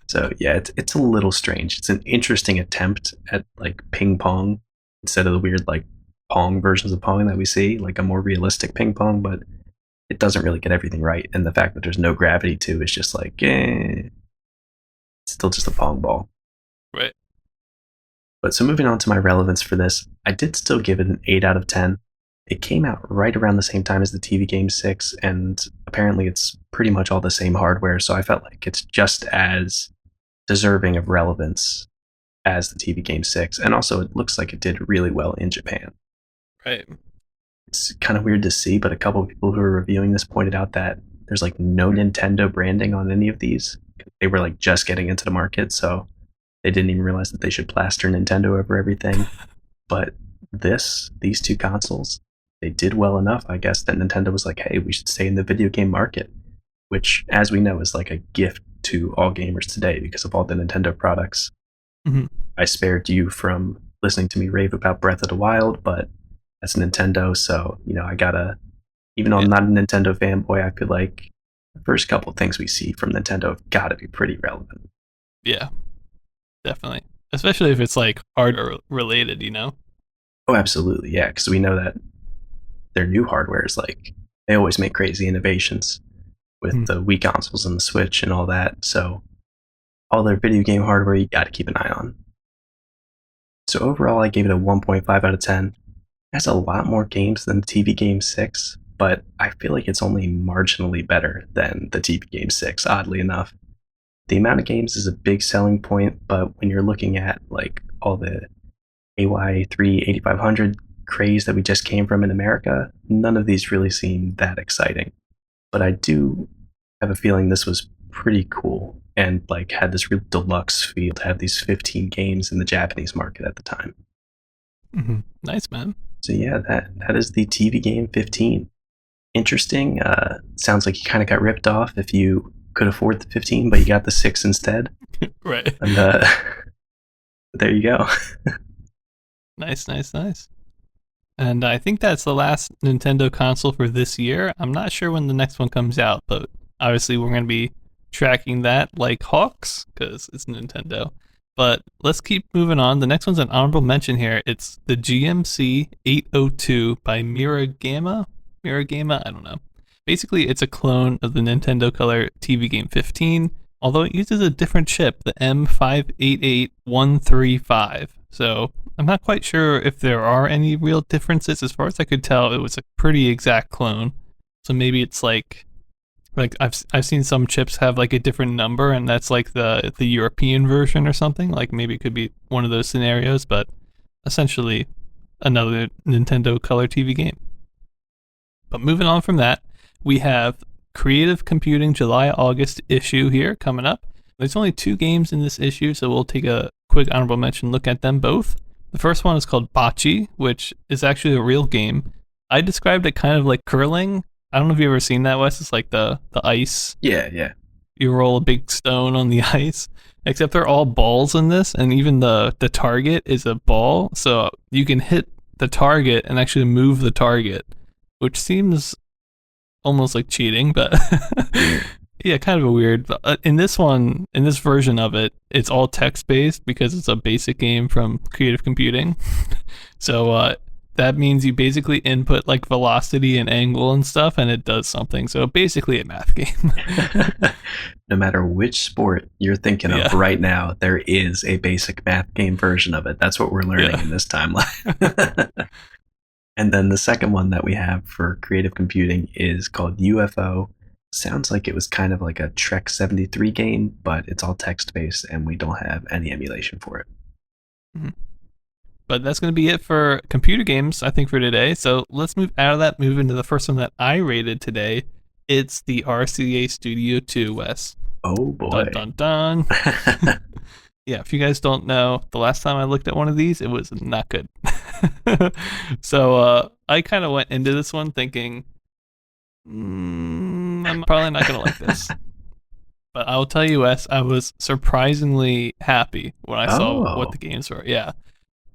So yeah, it's a little strange. It's an interesting attempt at like ping pong instead of the weird like pong versions of pong that we see, like a more realistic ping pong, but it doesn't really get everything right. And the fact that there's no gravity too is just like, it's still just a pong ball. Right. But so moving on to my relevance for this, I did still give it an 8 out of 10. It came out right around the same time as the TV Game 6, and apparently it's pretty much all the same hardware, so I felt like it's just as deserving of relevance as the TV Game 6, and also it looks like it did really well in Japan. Right. It's kind of weird to see, but a couple of people who are reviewing this pointed out that there's like no Nintendo branding on any of these. They were like just getting into the market, so they didn't even realize that they should plaster Nintendo over everything. But these two consoles, they did well enough, I guess, that Nintendo was like, hey, we should stay in the video game market, which, as we know, is like a gift to all gamers today because of all the Nintendo products. Mm-hmm. I spared you from listening to me rave about Breath of the Wild, but that's Nintendo, so, I gotta, even though I'm not a Nintendo fanboy, I feel like the first couple of things we see from Nintendo have gotta be pretty relevant. Yeah, definitely. Especially if it's like hardware related. Oh, absolutely, yeah, because we know that their new hardware is like, they always make crazy innovations with the Wii consoles and the Switch and all that, so all their video game hardware you gotta keep an eye on. So overall, I gave it a 1.5 out of 10. It has a lot more games than the TV Game 6, but I feel like it's only marginally better than the TV Game 6, oddly enough. The amount of games is a big selling point, but when you're looking at like all the AY3 8500 craze that we just came from in America, none of these really seem that exciting. But I do have a feeling this was pretty cool and like had this real deluxe feel to have these 15 games in the Japanese market at the time. Mm-hmm. Nice, man. So yeah, that is the TV Game 15. Interesting. Sounds like you kind of got ripped off if you could afford the 15, but you got the 6 instead. Right. And there you go. Nice. And I think that's the last Nintendo console for this year. I'm not sure when the next one comes out, but obviously we're going to be tracking that like hawks because it's Nintendo. But let's keep moving on. The next one's an honorable mention here. It's the GMC 802 by Miragama. I don't know. Basically, it's a clone of the Nintendo Color TV Game 15, although it uses a different chip, the M588135. So I'm not quite sure if there are any real differences. As far as I could tell, it was a pretty exact clone. So maybe it's like I've seen some chips have like a different number, and that's like the European version or something. Like maybe it could be one of those scenarios, but essentially another Nintendo Color TV game. But moving on from that, we have Creative Computing July August issue here coming up. There's only 2 games in this issue, so we'll take a quick honorable mention look at them both. The first one is called Bocce, which is actually a real game. I described it kind of like curling. I don't know if you've ever seen that, Wes. It's like the ice. Yeah, yeah. You roll a big stone on the ice. Except they're all balls in this, and even the target is a ball, so you can hit the target and actually move the target, which seems almost like cheating, but yeah, kind of a weird. In this one, in this version of it, it's all text based because it's a basic game from Creative Computing. So that means you basically input like velocity and angle and stuff, and it does something. So basically, a math game. No matter which sport you're thinking of right now, there is a basic math game version of it. That's what we're learning in this timeline. And then the second one that we have for creative computing is called UFO. Sounds like it was kind of like a Trek 73 game, but it's all text-based and we don't have any emulation for it. Mm-hmm. But that's going to be it for computer games, I think, for today. So let's move out of that, move into the first one that I rated today. It's the RCA Studio II, Wes. Oh, boy. Dun, dun, dun. Yeah, if you guys don't know, the last time I looked at one of these, it was not good. So I kind of went into this one thinking, I'm probably not going to like this. But I'll tell you, Wes, I was surprisingly happy when I saw what the games were. Yeah.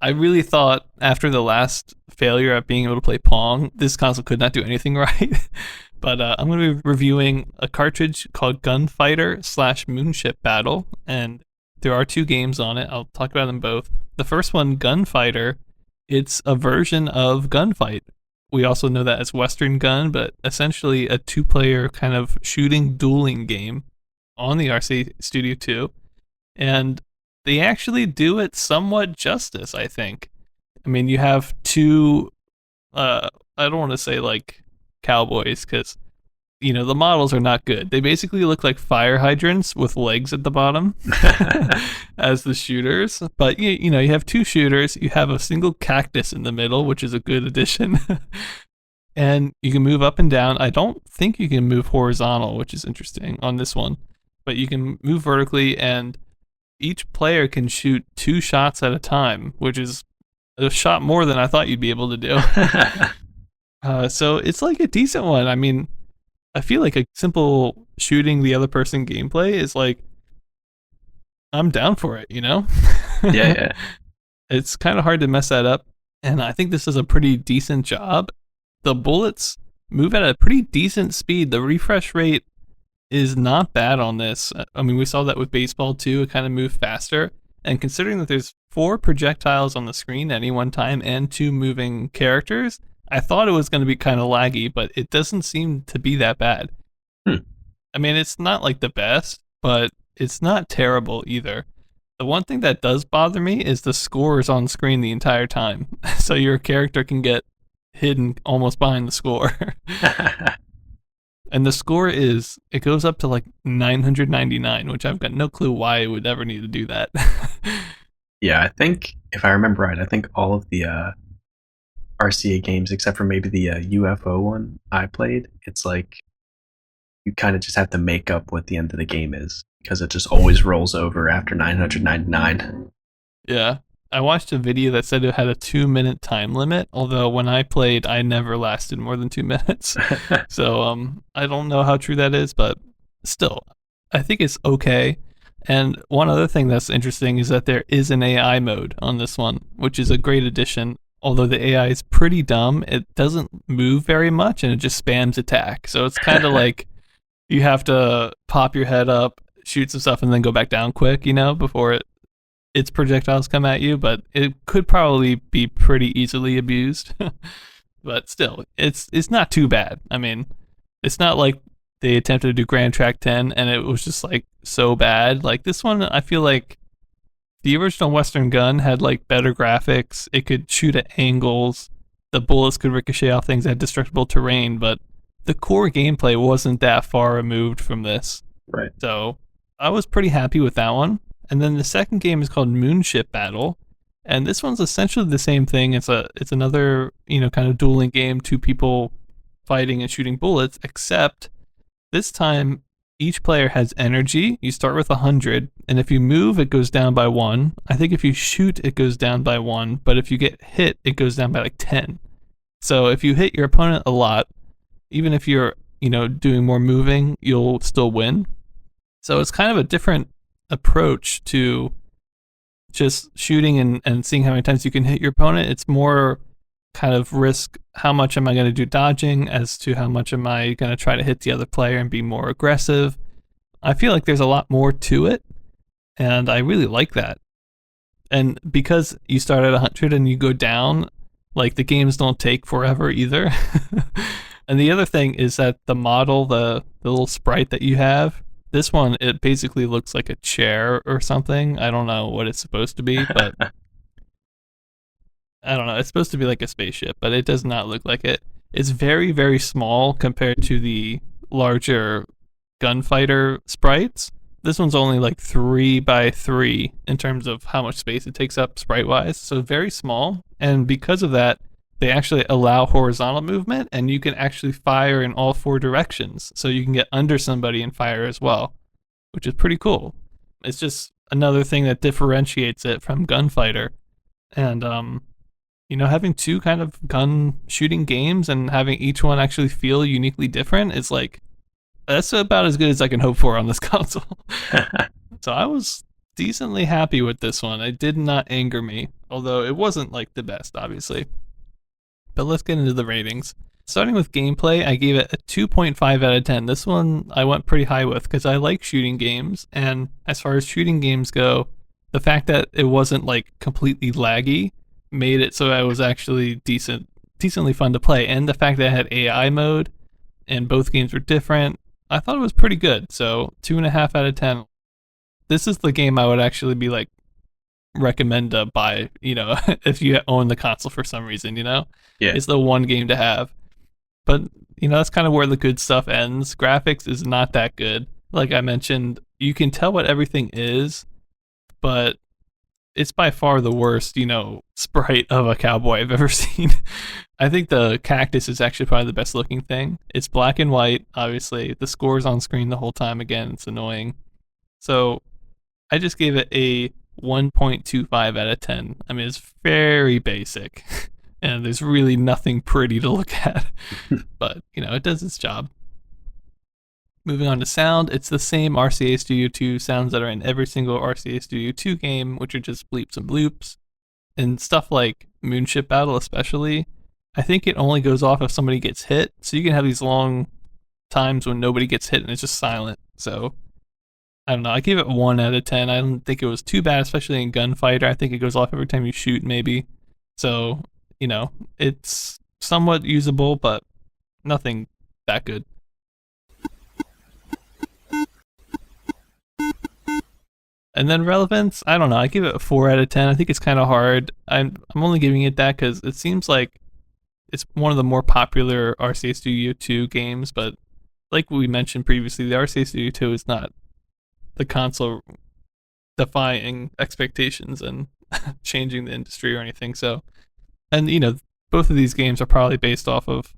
I really thought after the last failure at being able to play Pong, this console could not do anything right. But I'm going to be reviewing a cartridge called Gunfighter / Moonship Battle, and there are 2 games on it. I'll talk about them both. The first one, Gunfighter, it's a version of Gunfight. We also know that as Western Gun, but essentially a 2-player kind of shooting dueling game on the RCA Studio II. And they actually do it somewhat justice, I think. I mean, you have 2, I don't want to say like cowboys, because, you know, the models are not good. They basically look like fire hydrants with legs at the bottom as the shooters. But, you know, you have 2 shooters. You have a single cactus in the middle, which is a good addition. And you can move up and down. I don't think you can move horizontal, which is interesting on this one. But you can move vertically, and each player can shoot 2 shots at a time, which is a shot more than I thought you'd be able to do. So it's like a decent one. I mean, I feel like a simple shooting the other person gameplay is like, I'm down for it, you know? Yeah. It's kind of hard to mess that up. And I think this is a pretty decent job. The bullets move at a pretty decent speed. The refresh rate is not bad on this. I mean, we saw that with baseball too. It kind of moved faster. And considering that there's 4 projectiles on the screen at any one time and 2 moving characters, I thought it was going to be kind of laggy, but it doesn't seem to be that bad. I mean, it's not like the best, but it's not terrible either. The one thing that does bother me is the score is on screen the entire time. So your character can get hidden almost behind the score. And the score is, it goes up to like 999, which I've got no clue why it would ever need to do that. Yeah, I think, if I remember right, I think all of the RCA games, except for maybe the UFO one I played, it's like you kind of just have to make up what the end of the game is, because it just always rolls over after 999. Yeah. I watched a video that said it had a 2-minute time limit, although when I played, I never lasted more than 2 minutes. So I don't know how true that is, but still, I think it's okay. And one other thing that's interesting is that there is an AI mode on this one, which is a great addition. Although the AI is pretty dumb, it doesn't move very much and it just spams attack. So it's kind of like you have to pop your head up, shoot some stuff, and then go back down quick, you know, before its projectiles come at you. But it could probably be pretty easily abused. But still, it's not too bad. I mean, it's not like they attempted to do Grand Track 10 and it was just like so bad. Like this one, I feel like The original Western gun had like better graphics. It could shoot at angles. The bullets could ricochet off things that had destructible terrain, but the core gameplay wasn't that far removed from this. Right. So I was pretty happy with that one. And then the second game is called Moonship Battle, and this one's essentially the same thing. It's another kind of dueling game, two people fighting and shooting bullets, except this time each player has energy. You start with 100, and if you move, it goes down by 1. I think if you shoot, it goes down by 1, but if you get hit, it goes down by like 10. So if you hit your opponent a lot, even if you're doing more moving, you'll still win. So it's kind of a different approach to just shooting and seeing how many times you can hit your opponent. It's more kind of risk how much am I going to do dodging as to how much am I going to try to hit the other player and be more aggressive. I feel like there's a lot more to it, and I really like that. And because you start at 100 and you go down, like the games don't take forever either. And the other thing is that the model, the little sprite that you have, this one, it basically looks like a chair or something. I don't know what it's supposed to be, but I don't know. It's supposed to be like a spaceship, but it does not look like it. It's very, very small compared to the larger Gunfighter sprites. This one's only like 3 by 3 in terms of how much space it takes up sprite wise. So very small. And because of that, they actually allow horizontal movement, and you can actually fire in all 4 directions. So you can get under somebody and fire as well, which is pretty cool. It's just another thing that differentiates it from Gunfighter. And, having 2 kind of gun shooting games and having each one actually feel uniquely different is like, that's about as good as I can hope for on this console. So I was decently happy with this one. It did not anger me, although it wasn't like the best, obviously. But let's get into the ratings. Starting with gameplay, I gave it a 2.5 out of 10. This one I went pretty high with because I like shooting games. And as far as shooting games go, the fact that it wasn't like completely laggy made it so I was actually decently fun to play. And the fact that it had AI mode and both games were different, I thought it was pretty good. So 2.5 out of 10. This is the game I would actually be like, recommend to buy, if you own the console for some reason, Yeah. It's the one game to have. But, that's kind of where the good stuff ends. Graphics is not that good. Like I mentioned, you can tell what everything is, but it's by far the worst, sprite of a cowboy I've ever seen. I think the cactus is actually probably the best looking thing. It's black and white, obviously. The score's on screen the whole time. Again, it's annoying. So I just gave it a 1.25 out of 10. I mean, it's very basic, and there's really nothing pretty to look at, but, it does its job. Moving on to sound, it's the same RCA Studio II sounds that are in every single RCA Studio II game, which are just bleeps and bloops. And stuff like Moonship Battle especially, I think it only goes off if somebody gets hit, so you can have these long times when nobody gets hit and it's just silent. So I don't know. I give it 1 out of 10. I don't think it was too bad, especially in Gunfighter. I think it goes off every time you shoot, maybe. So, it's somewhat usable, but nothing that good. And then relevance, I don't know. I give it a 4 out of 10. I think it's kind of hard. I'm only giving it that because it seems like it's one of the more popular RCA Studio 2 games, but like we mentioned previously, the RCA Studio 2 is not the console defying expectations and changing the industry or anything. So, and both of these games are probably based off of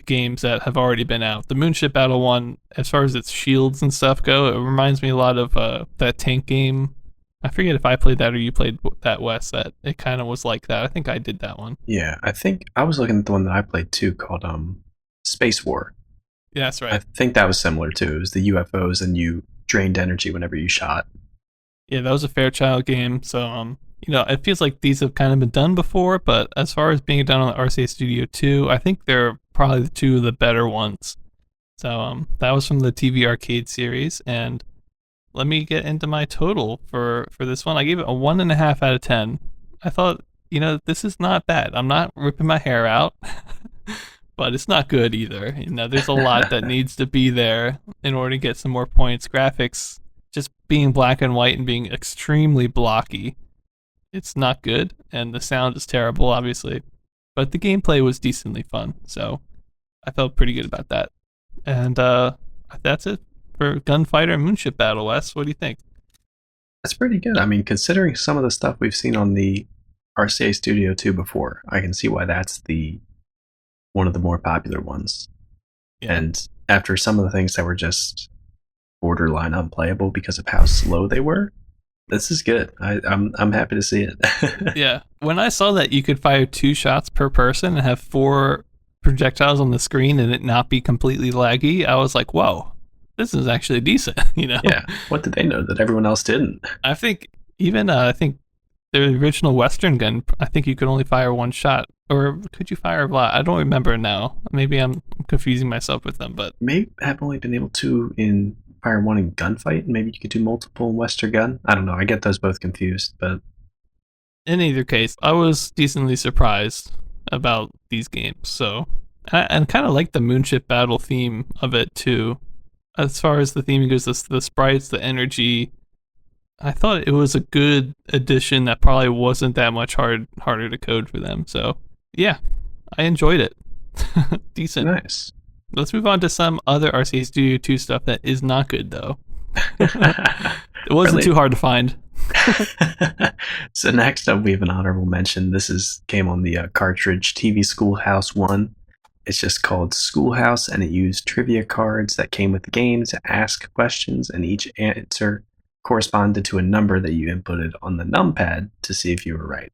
games that have already been out. The Moonship Battle one, as far as its shields and stuff go, it reminds me a lot of that tank game. I forget if I played that or you played that, Wes, that it kind of was like that. I think I did that one. Yeah, I think I was looking at the one that I played too called Space War. Yeah, that's right. I think that was similar too. It was the UFOs and you drained energy whenever you shot. Yeah, that was a Fairchild game. So, it feels like these have kind of been done before, but as far as being done on the RCA Studio 2, I think they're probably the 2 of the better ones. So, that was from the TV Arcade series, and let me get into my total for this one. I gave it a 1.5 out of 10. I thought, this is not bad. I'm not ripping my hair out, but it's not good either. There's a lot that needs to be there in order to get some more points. Graphics, just being black and white and being extremely blocky, it's not good, and the sound is terrible, obviously. But the gameplay was decently fun, so I felt pretty good about that. And that's it for Gunfighter and Moonship Battle. Wes, what do you think? That's pretty good. I mean, considering some of the stuff we've seen on the RCA Studio II before, I can see why that's the one of the more popular ones. Yeah, And after some of the things that were just borderline unplayable because of how slow they were, this is good. I'm happy to see it. yeah. When I saw that you could fire 2 shots per person and have 4 projectiles on the screen and it not be completely laggy, I was like, whoa, this is actually decent. Yeah. What did they know that everyone else didn't? I think even I think the original Western gun, I think you could only fire 1 shot, or could you fire a lot? I don't remember now. Maybe I'm confusing myself with them, but May have only been able to in Fire 1 in Gunfight. Maybe you could do multiple in Western Gun. I don't know. I get those both confused, but in either case, I was decently surprised about these games. So, and kind of like the Moonship Battle theme of it too. As far as the theme goes, the sprites, the energy, I thought it was a good addition that probably wasn't that much harder to code for them. So yeah, I enjoyed it. Decent. nice. Let's move on to some other RCA Studio 2 stuff that is not good though. It wasn't Really? too hard to find. So next up, we have an honorable mention. This is came on the cartridge TV Schoolhouse 1. It's just called Schoolhouse, and it used trivia cards that came with the game to ask questions, and each answer corresponded to a number that you inputted on the numpad to see if you were right.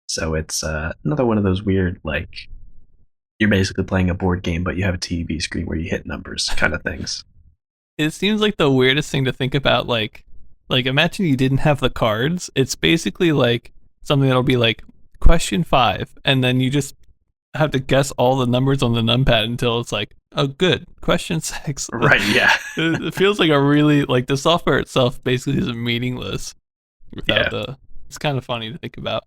So it's another one of those weird, like, you're basically playing a board game, but you have a TV screen where you hit numbers kind of things. It seems like the weirdest thing to think about. Like imagine you didn't have the cards. It's basically like something that'll be like question 5, and then you just have to guess all the numbers on the numpad until it's like, oh, good, question 6. Right, yeah. It feels like a really like the software itself basically is meaningless Yeah. without the. It's kind of funny to think about.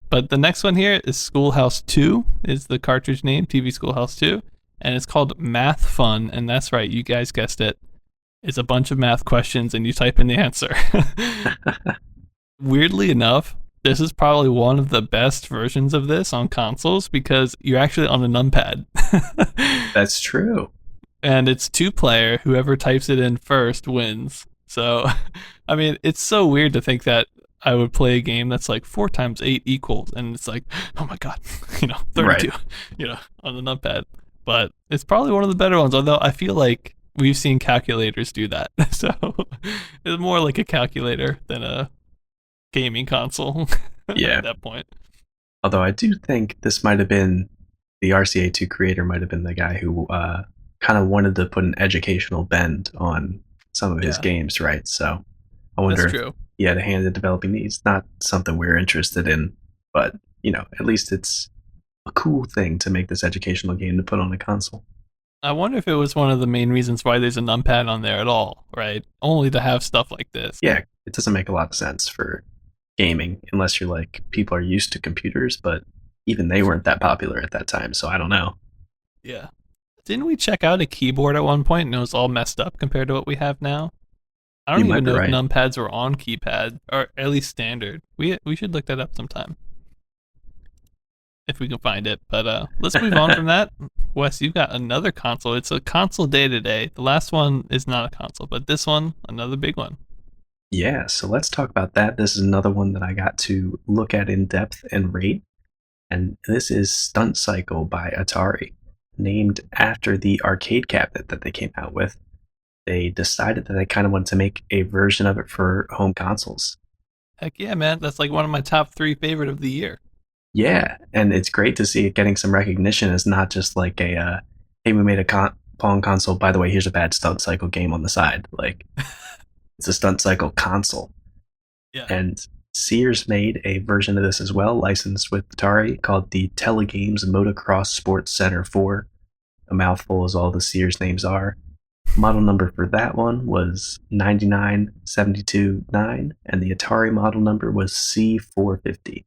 But the next one here is Schoolhouse 2, is the cartridge name, TV Schoolhouse 2, and it's called Math Fun, and that's right, you guys guessed it. It's a bunch of math questions and you type in the answer. Weirdly enough, this is probably one of the best versions of this on consoles because you're actually on a numpad. That's true. And it's 2-player. Whoever types it in first wins. So, I mean, it's so weird to think that I would play a game that's like 4 times 8 equals, and it's like, oh my god, 32, Right. On the numpad. But it's probably one of the better ones, although I feel like we've seen calculators do that. So it's more like a calculator than a gaming console Yeah. at that point. Although I do think this might have been the RCA2 creator, might have been the guy who kind of wanted to put an educational bend on some of his Yeah, games, right? So I that's wonder if true. he had a hand in developing these. Not something we're interested in, but at least it's a cool thing to make this educational game to put on a console. I wonder if it was one of the main reasons why there's a numpad on there at all, right? Only to have stuff like this. Yeah, it doesn't make a lot of sense for gaming unless you're like people are used to computers, but even they weren't that popular at that time, so I don't know. Yeah. Didn't we check out a keyboard at one point and it was all messed up compared to what we have now? I You don't might even be know if right. numpads were on keypad or at least standard. We should look that up sometime if we can find it. But let's move on from that. Wes, you've got another console. It's a console day today. The last one is not a console, but this one, another big one. Yeah, so let's talk about that. This is another one that I got to look at in depth and rate, and this is Stunt Cycle by Atari, named after the arcade cabinet that they came out with. They decided that they kind of wanted to make a version of it for home consoles. Heck yeah, man. That's like one of my top 3 favorite of the year. Yeah, and it's great to see it getting some recognition as not just like a, hey, we made a Pong console. By the way, here's a bad Stunt Cycle game on the side. Like, it's a Stunt Cycle console. Yeah. And Sears made a version of this as well, licensed with Atari, called the Telegames Motocross Sports Center 4. A mouthful as all the Sears names are. Model number for that one was 99729, and the Atari model number was C450.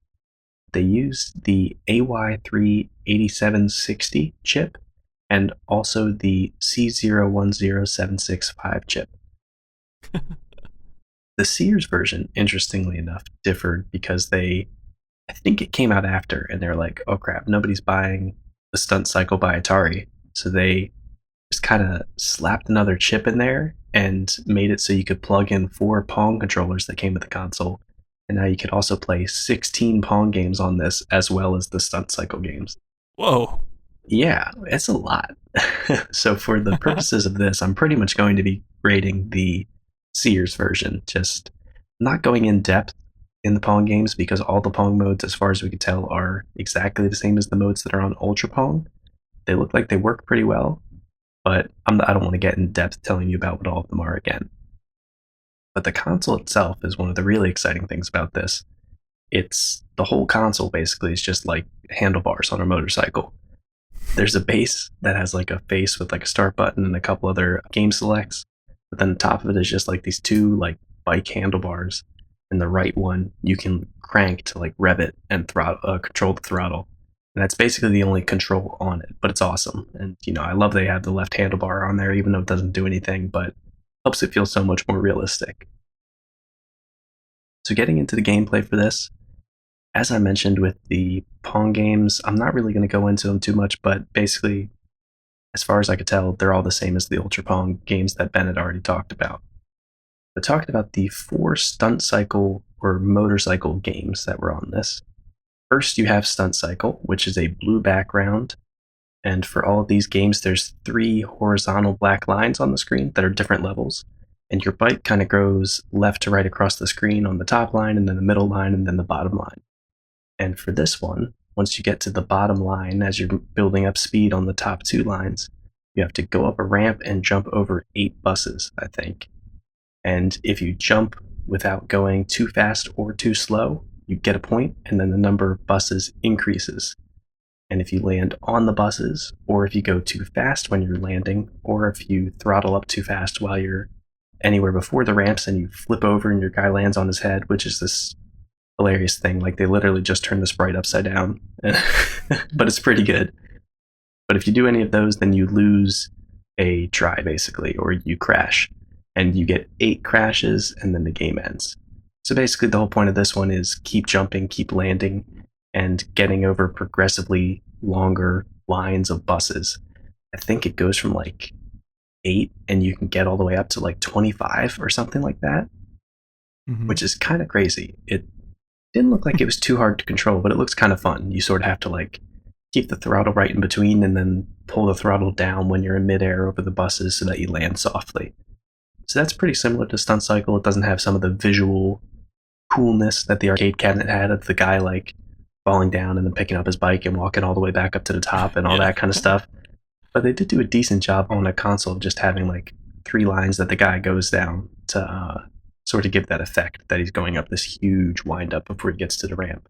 They used the AY38760 chip and also the C010765 chip. The Sears version, interestingly enough, differed because I think it came out after, and they're like, oh crap, nobody's buying the Stunt Cycle by Atari. So they just kind of slapped another chip in there and made it so you could plug in 4 Pong controllers that came with the console. And now you could also play 16 Pong games on this, as well as the Stunt Cycle games. Whoa. Yeah, it's a lot. So for the purposes of this, I'm pretty much going to be rating the Sears version, just not going in depth in the Pong games because all the Pong modes, as far as we can tell, are exactly the same as the modes that are on Ultra Pong. They look like they work pretty well, but I don't want to get in depth telling you about what all of them are again. But the console itself is one of the really exciting things about this. It's the whole console basically is just like handlebars on a motorcycle. There's a base that has like a face with like a start button and a couple other game selects, but then the top of it is just like these two like bike handlebars, and the right one you can crank to like rev it and control the throttle. And that's basically the only control on it, but it's awesome. And I love they have the left handlebar on there, even though it doesn't do anything, but helps it feel so much more realistic. So getting into the gameplay for this, as I mentioned with the Pong games, I'm not really going to go into them too much, but basically, as far as I could tell, they're all the same as the Ultra Pong games that Ben had already talked about. But talking about the 4 Stunt Cycle or motorcycle games that were on this. First, you have Stunt Cycle, which is a blue background. And for all of these games, there's 3 horizontal black lines on the screen that are different levels. And your bike kind of goes left to right across the screen on the top line, and then the middle line, and then the bottom line. And for this one, once you get to the bottom line, as you're building up speed on the top 2 lines, you have to go up a ramp and jump over 8 buses, I think. And if you jump without going too fast or too slow, you get a point, and then the number of buses increases. And if you land on the buses, or if you go too fast when you're landing, or if you throttle up too fast while you're anywhere before the ramps and you flip over and your guy lands on his head, which is this hilarious thing. Like they literally just turn the sprite upside down, but it's pretty good. But if you do any of those, then you lose a try basically, or you crash, and you get 8 crashes, and then the game ends. So basically, the whole point of this one is keep jumping, keep landing, and getting over progressively longer lines of buses. I think it goes from like 8, and you can get all the way up to like 25 or something like that, which is kind of crazy. It didn't look like it was too hard to control, but it looks kind of fun. You sort of have to like keep the throttle right in between and then pull the throttle down when you're in midair over the buses so that you land softly. So that's pretty similar to Stunt Cycle. It doesn't have some of the visual coolness that the arcade cabinet had of the guy like falling down and then picking up his bike and walking all the way back up to the top and all that kind of stuff. But they did do a decent job on a console of just having like 3 lines that the guy goes down to sort of give that effect that he's going up this huge wind up before he gets to the ramp.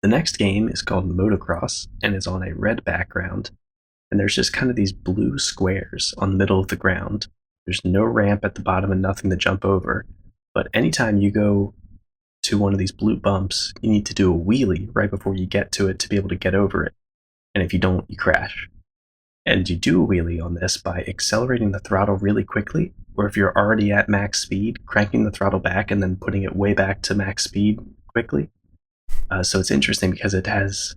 The next game is called Motocross and is on a red background, and there's just kind of these blue squares on the middle of the ground. There's no ramp at the bottom and nothing to jump over, but anytime you go to one of these blue bumps, you need to do a wheelie right before you get to it to be able to get over it, and if you don't, you crash. And you do a wheelie on this by accelerating the throttle really quickly, or if you're already at max speed, cranking the throttle back and then putting it way back to max speed quickly. So it's interesting because it has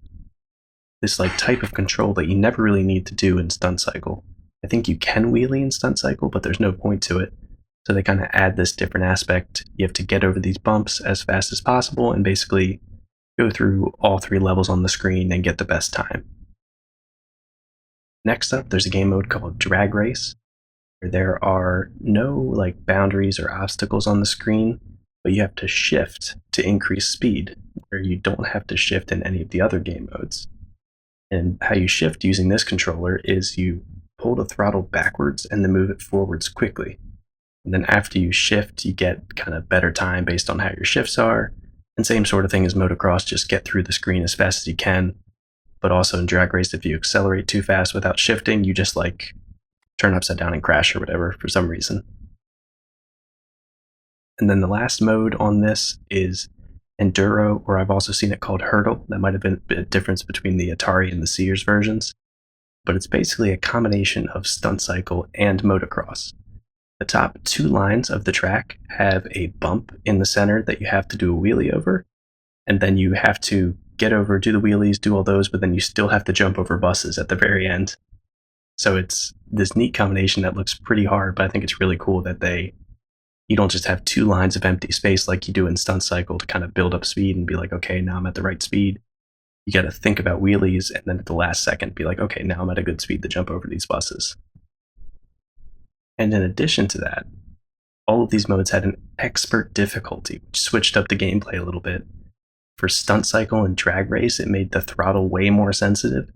this like type of control that you never really need to do in Stunt Cycle. I think you can wheelie in Stunt Cycle, but there's no point to it. So they kind of add this different aspect. You have to get over these bumps as fast as possible and basically go through all 3 levels on the screen and get the best time. Next up, there's a game mode called Drag Race, where there are no like boundaries or obstacles on the screen, but you have to shift to increase speed, where you don't have to shift in any of the other game modes. And how you shift using this controller is you pull the throttle backwards and then move it forwards quickly. And then after you shift, you get kind of better time based on how your shifts are. And same sort of thing as motocross, just get through the screen as fast as you can. But also in Drag Race, if you accelerate too fast without shifting, you just like turn upside down and crash or whatever for some reason. And then the last mode on this is Enduro, or I've also seen it called Hurdle. That might have been a difference between the Atari and the Sears versions. But it's basically a combination of Stunt Cycle and motocross. The top two lines of the track have a bump in the center that you have to do a wheelie over, and then you have to get over, do the wheelies, do all those, but then you still have to jump over buses at the very end. So it's this neat combination that looks pretty hard, but I think it's really cool that you don't just have two lines of empty space like you do in Stunt Cycle to kind of build up speed and be like, okay, now I'm at the right speed. You got to think about wheelies and then at the last second be like, okay, now I'm at a good speed to jump over these buses. And in addition to that, all of these modes had an expert difficulty, which switched up the gameplay a little bit. For Stunt Cycle and Drag Race, it made the throttle way more sensitive.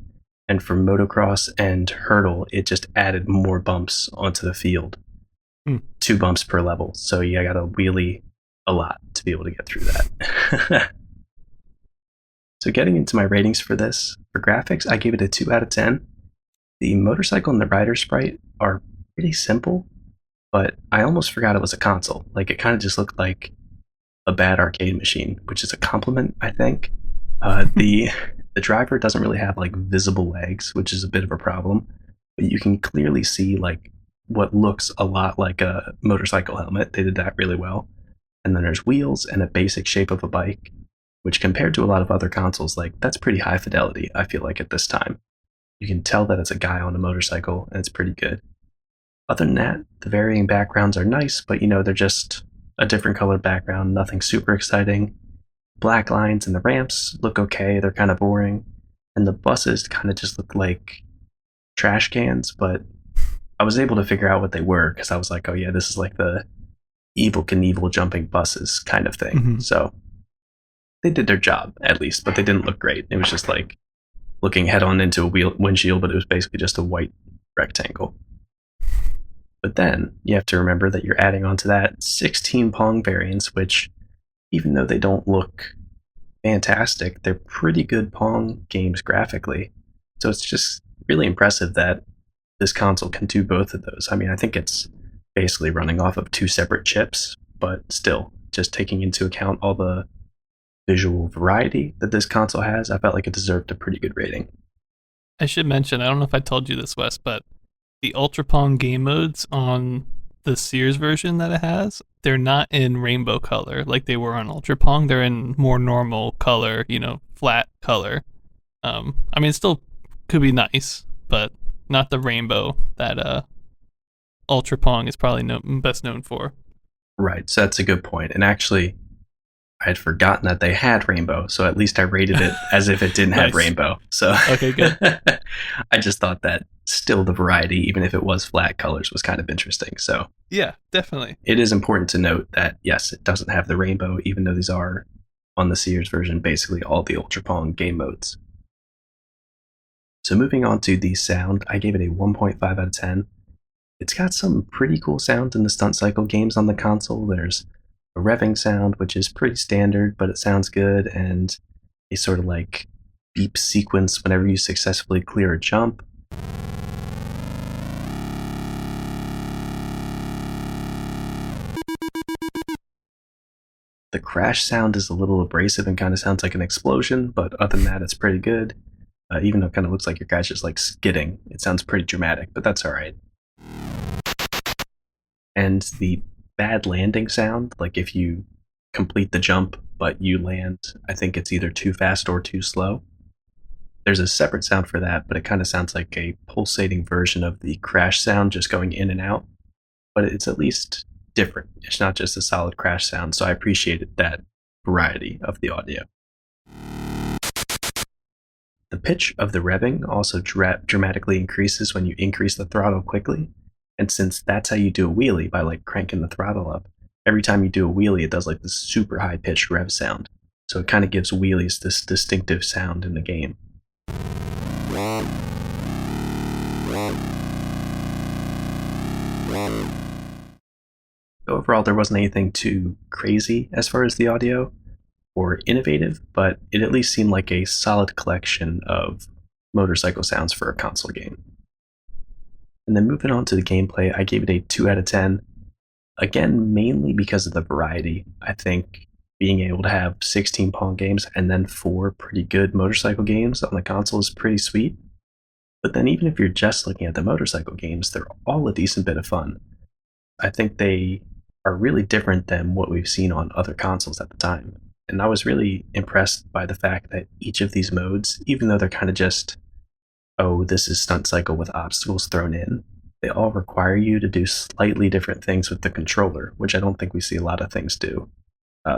And for Motocross and Hurdle, it just added more bumps onto the field. 2 bumps per level. So you got to wheelie a lot to be able to get through that. So getting into my ratings for this, for graphics, I gave it a 2 out of 10. The motorcycle and the rider sprite are pretty simple, but I almost forgot it was a console. Like, it kind of just looked like a bad arcade machine, which is a compliment, I think. The driver doesn't really have like visible legs, which is a bit of a problem, but you can clearly see like what looks a lot like a motorcycle helmet. They did that really well. And then there's wheels and a basic shape of a bike, which compared to a lot of other consoles, like that's pretty high fidelity, I feel like at this time. You can tell that it's a guy on a motorcycle and it's pretty good. Other than that, the varying backgrounds are nice, but they're just a different colored background, nothing super exciting. Black lines and the ramps look okay, they're kind of boring. And the buses kind of just look like trash cans, but I was able to figure out what they were because I was like, oh yeah, this is like the Evel Knievel jumping buses kind of thing. Mm-hmm. So they did their job at least, but they didn't look great. It was just like looking head on into a windshield, but it was basically just a white rectangle. But then you have to remember that you're adding onto that 16 Pong variants, which even though they don't look fantastic, they're pretty good Pong games graphically. So it's just really impressive that this console can do both of those. I mean, I think it's basically running off of 2 separate chips, but still, just taking into account all the visual variety that this console has, I felt like it deserved a pretty good rating. I should mention, I don't know if I told you this, Wes, but the Ultra Pong game modes on the Sears version that it has, they're not in rainbow color like they were on Ultra Pong. They're in more normal color, flat color. I mean, it still could be nice, but not the rainbow that Ultra Pong is probably best known for. Right, so that's a good point. And actually, I had forgotten that they had rainbow, so at least I rated it as if it didn't have rainbow. So okay, good. I just thought that still the variety, even if it was flat colors, was kind of interesting. So yeah, definitely. It is important to note that yes, it doesn't have the rainbow, even though these are on the Sears version basically all the Ultra Pong game modes. So moving on to the sound, I gave it a 1.5 out of 10. It's got some pretty cool sounds in the Stunt Cycle games on the console. There's a revving sound, which is pretty standard, but it sounds good, and a sort of like beep sequence whenever you successfully clear a jump. The crash sound is a little abrasive and kind of sounds like an explosion, but other than that, it's pretty good. Even though it kind of looks like your guy's just like skidding, it sounds pretty dramatic, but that's alright. And the bad landing sound, like if you complete the jump but you land, I think it's either too fast or too slow. There's a separate sound for that, but it kind of sounds like a pulsating version of the crash sound just going in and out. But it's at least different. It's not just a solid crash sound, so I appreciated that variety of the audio. The pitch of the revving also dramatically increases when you increase the throttle quickly, and since that's how you do a wheelie, by like cranking the throttle up, every time you do a wheelie it does like this super high pitched rev sound, so it kind of gives wheelies this distinctive sound in the game. Overall, there wasn't anything too crazy as far as the audio or innovative, but it at least seemed like a solid collection of motorcycle sounds for a console game. And then moving on to the gameplay, I gave it a 2 out of 10. Again, mainly because of the variety. I think being able to have 16 Pong games and then 4 pretty good motorcycle games on the console is pretty sweet. But then even if you're just looking at the motorcycle games, they're all a decent bit of fun. I think they are really different than what we've seen on other consoles at the time. And I was really impressed by the fact that each of these modes, even though they're kind of just, oh, this is Stunt Cycle with obstacles thrown in, they all require you to do slightly different things with the controller, which I don't think we see a lot of things do.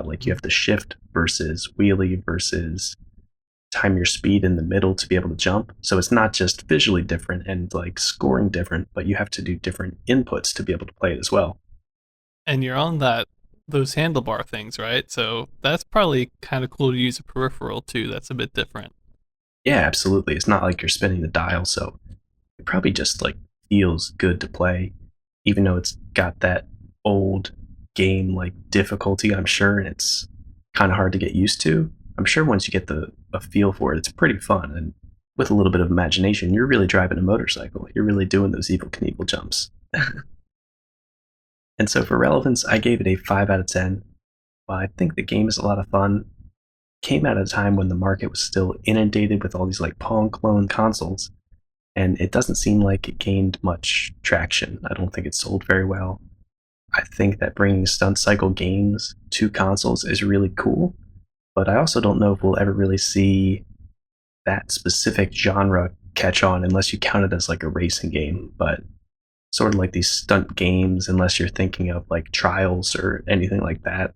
Like you have to shift versus wheelie versus time your speed in the middle to be able to jump. So it's not just visually different and like scoring different, but you have to do different inputs to be able to play it as well. And you're on those handlebar things, right? So that's probably kind of cool to use a peripheral too. That's a bit different. Yeah, absolutely. It's not like you're spinning the dial, so it probably just like feels good to play, even though it's got that old game like difficulty, I'm sure, and it's kind of hard to get used to. I'm sure once you get the a feel for it, it's pretty fun. And with a little bit of imagination, you're really driving a motorcycle. You're really doing those evil Knievel jumps. And so for relevance, I gave it a 5 out of 10. While I think the game is a lot of fun, came at a time when the market was still inundated with all these like Pong clone consoles, and it doesn't seem like it gained much traction. I don't think it sold very well. I think that bringing Stunt Cycle games to consoles is really cool, but I also don't know if we'll ever really see that specific genre catch on unless you count it as like a racing game. But sort of like these stunt games, unless you're thinking of like Trials or anything like that,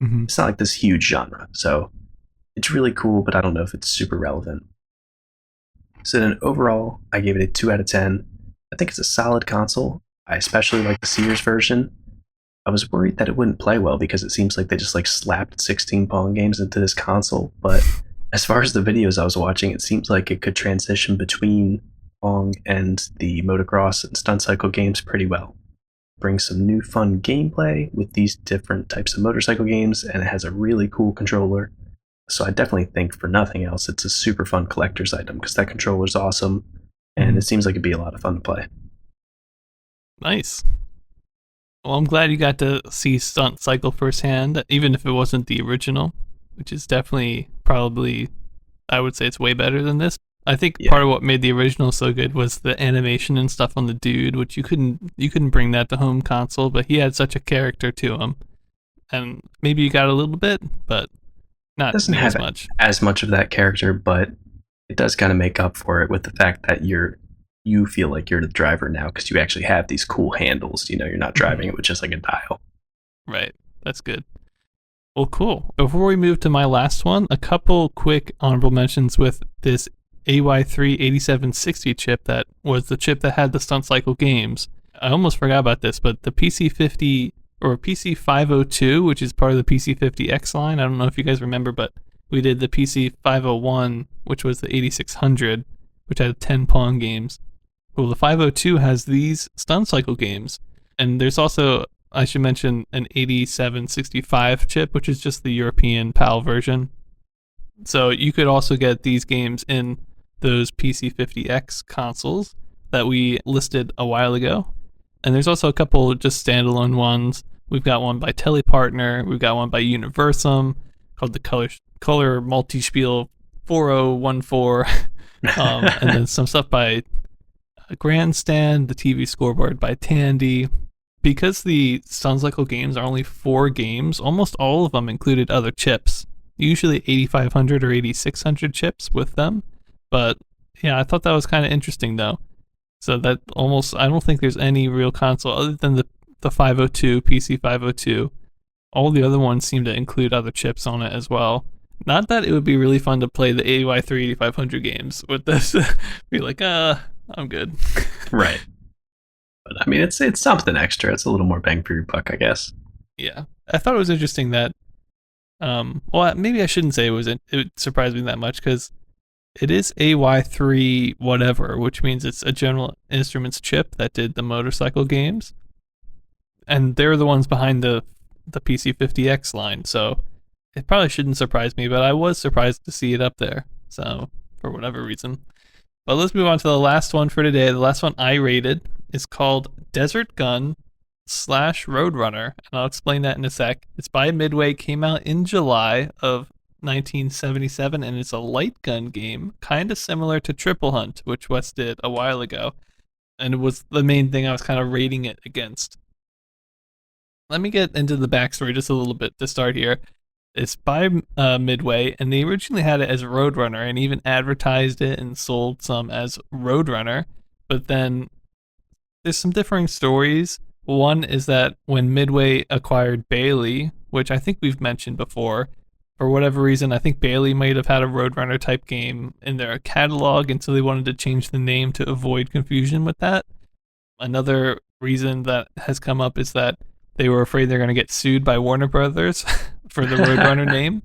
Mm-hmm. it's not like this huge genre. So it's really cool, but I don't know if it's super relevant. So then overall, I gave it a 2 out of 10. I think it's a solid console. I especially like the Sears version. I was worried that it wouldn't play well because it seems like they just like slapped 16 Pong games into this console. But as far as the videos I was watching, it seems like it could transition between Pong and the motocross and stunt cycle games pretty well. Brings some new fun gameplay with these different types of motorcycle games, and it has a really cool controller. So I definitely think, for nothing else, it's a super fun collector's item because that controller is awesome, and Mm-hmm. it seems like it'd be a lot of fun to play. Nice. Well, I'm glad you got to see Stunt Cycle firsthand, even if it wasn't the original, which is definitely probably, I would say it's way better than this. I think Yeah, part of what made the original so good was the animation and stuff on the dude, which you couldn't bring that to home console, but he had such a character to him, and maybe you got a little bit, but it not doesn't near as have much. as much of that character, but it does kind of make up for it with the fact that you feel like you're the driver now because you actually have these cool handles. You know, you're not Mhm. driving it with just like a dial. Right, that's good. Well, cool. Before we move to my last one, a couple quick honorable mentions with this AY3 8760 chip that was the chip that had the Stunt Cycle games. I almost forgot about this, but the PC50 or PC502, which is part of the PC50X line, I don't know if you guys remember, but we did the PC501, which was the 8600, which had 10 Pong games. Well, the 502 has these Stunt Cycle games. And there's also, I should mention, an 8765 chip, which is just the European PAL version. So you could also get these games in those PC50X consoles that we listed a while ago. And there's also a couple just standalone ones. We've got one by Telepartner. We've got one by Universum called the Color Multispiel 4014. And then some stuff by Grandstand, the TV scoreboard by Tandy. Because the Sun Cycle games are only 4 games, almost all of them included other chips. Usually 8500 or 8600 chips with them. But yeah, I thought that was kind of interesting though. So that almost, I don't think there's any real console other than the 502, PC 502. All the other ones seem to include other chips on it as well. Not that it would be really fun to play the AY3 8500 games with this. Be like, I'm good. Right. But I mean, it's something extra. It's a little more bang for your buck, I guess. Yeah. I thought it was interesting that, well, maybe I shouldn't say it surprised me that much because it is AY3 whatever, which means it's a General Instruments chip that did the motorcycle games. And they're the ones behind the PC50X line. So it probably shouldn't surprise me, but I was surprised to see it up there. So for whatever reason. But let's move on to the last one for today. The last one I rated is called Desert Gun slash Roadrunner, and I'll explain that in a sec. It's by Midway, came out in July of 1977, and it's a light gun game, kind of similar to Triple Hunt, which Wes did a while ago. And it was the main thing I was kind of rating it against. let me get into the backstory just a little bit to start here. It's by Midway, and they originally had it as Roadrunner and even advertised it and sold some as Roadrunner. But then there's some differing stories. One is that when Midway acquired Bailey, which I think we've mentioned before, for whatever reason, I think Bailey might have had a Roadrunner type game in their catalog, and so they wanted to change the name to avoid confusion with that. Another reason that has come up is that they were afraid they're going to get sued by Warner Brothers for the Roadrunner name.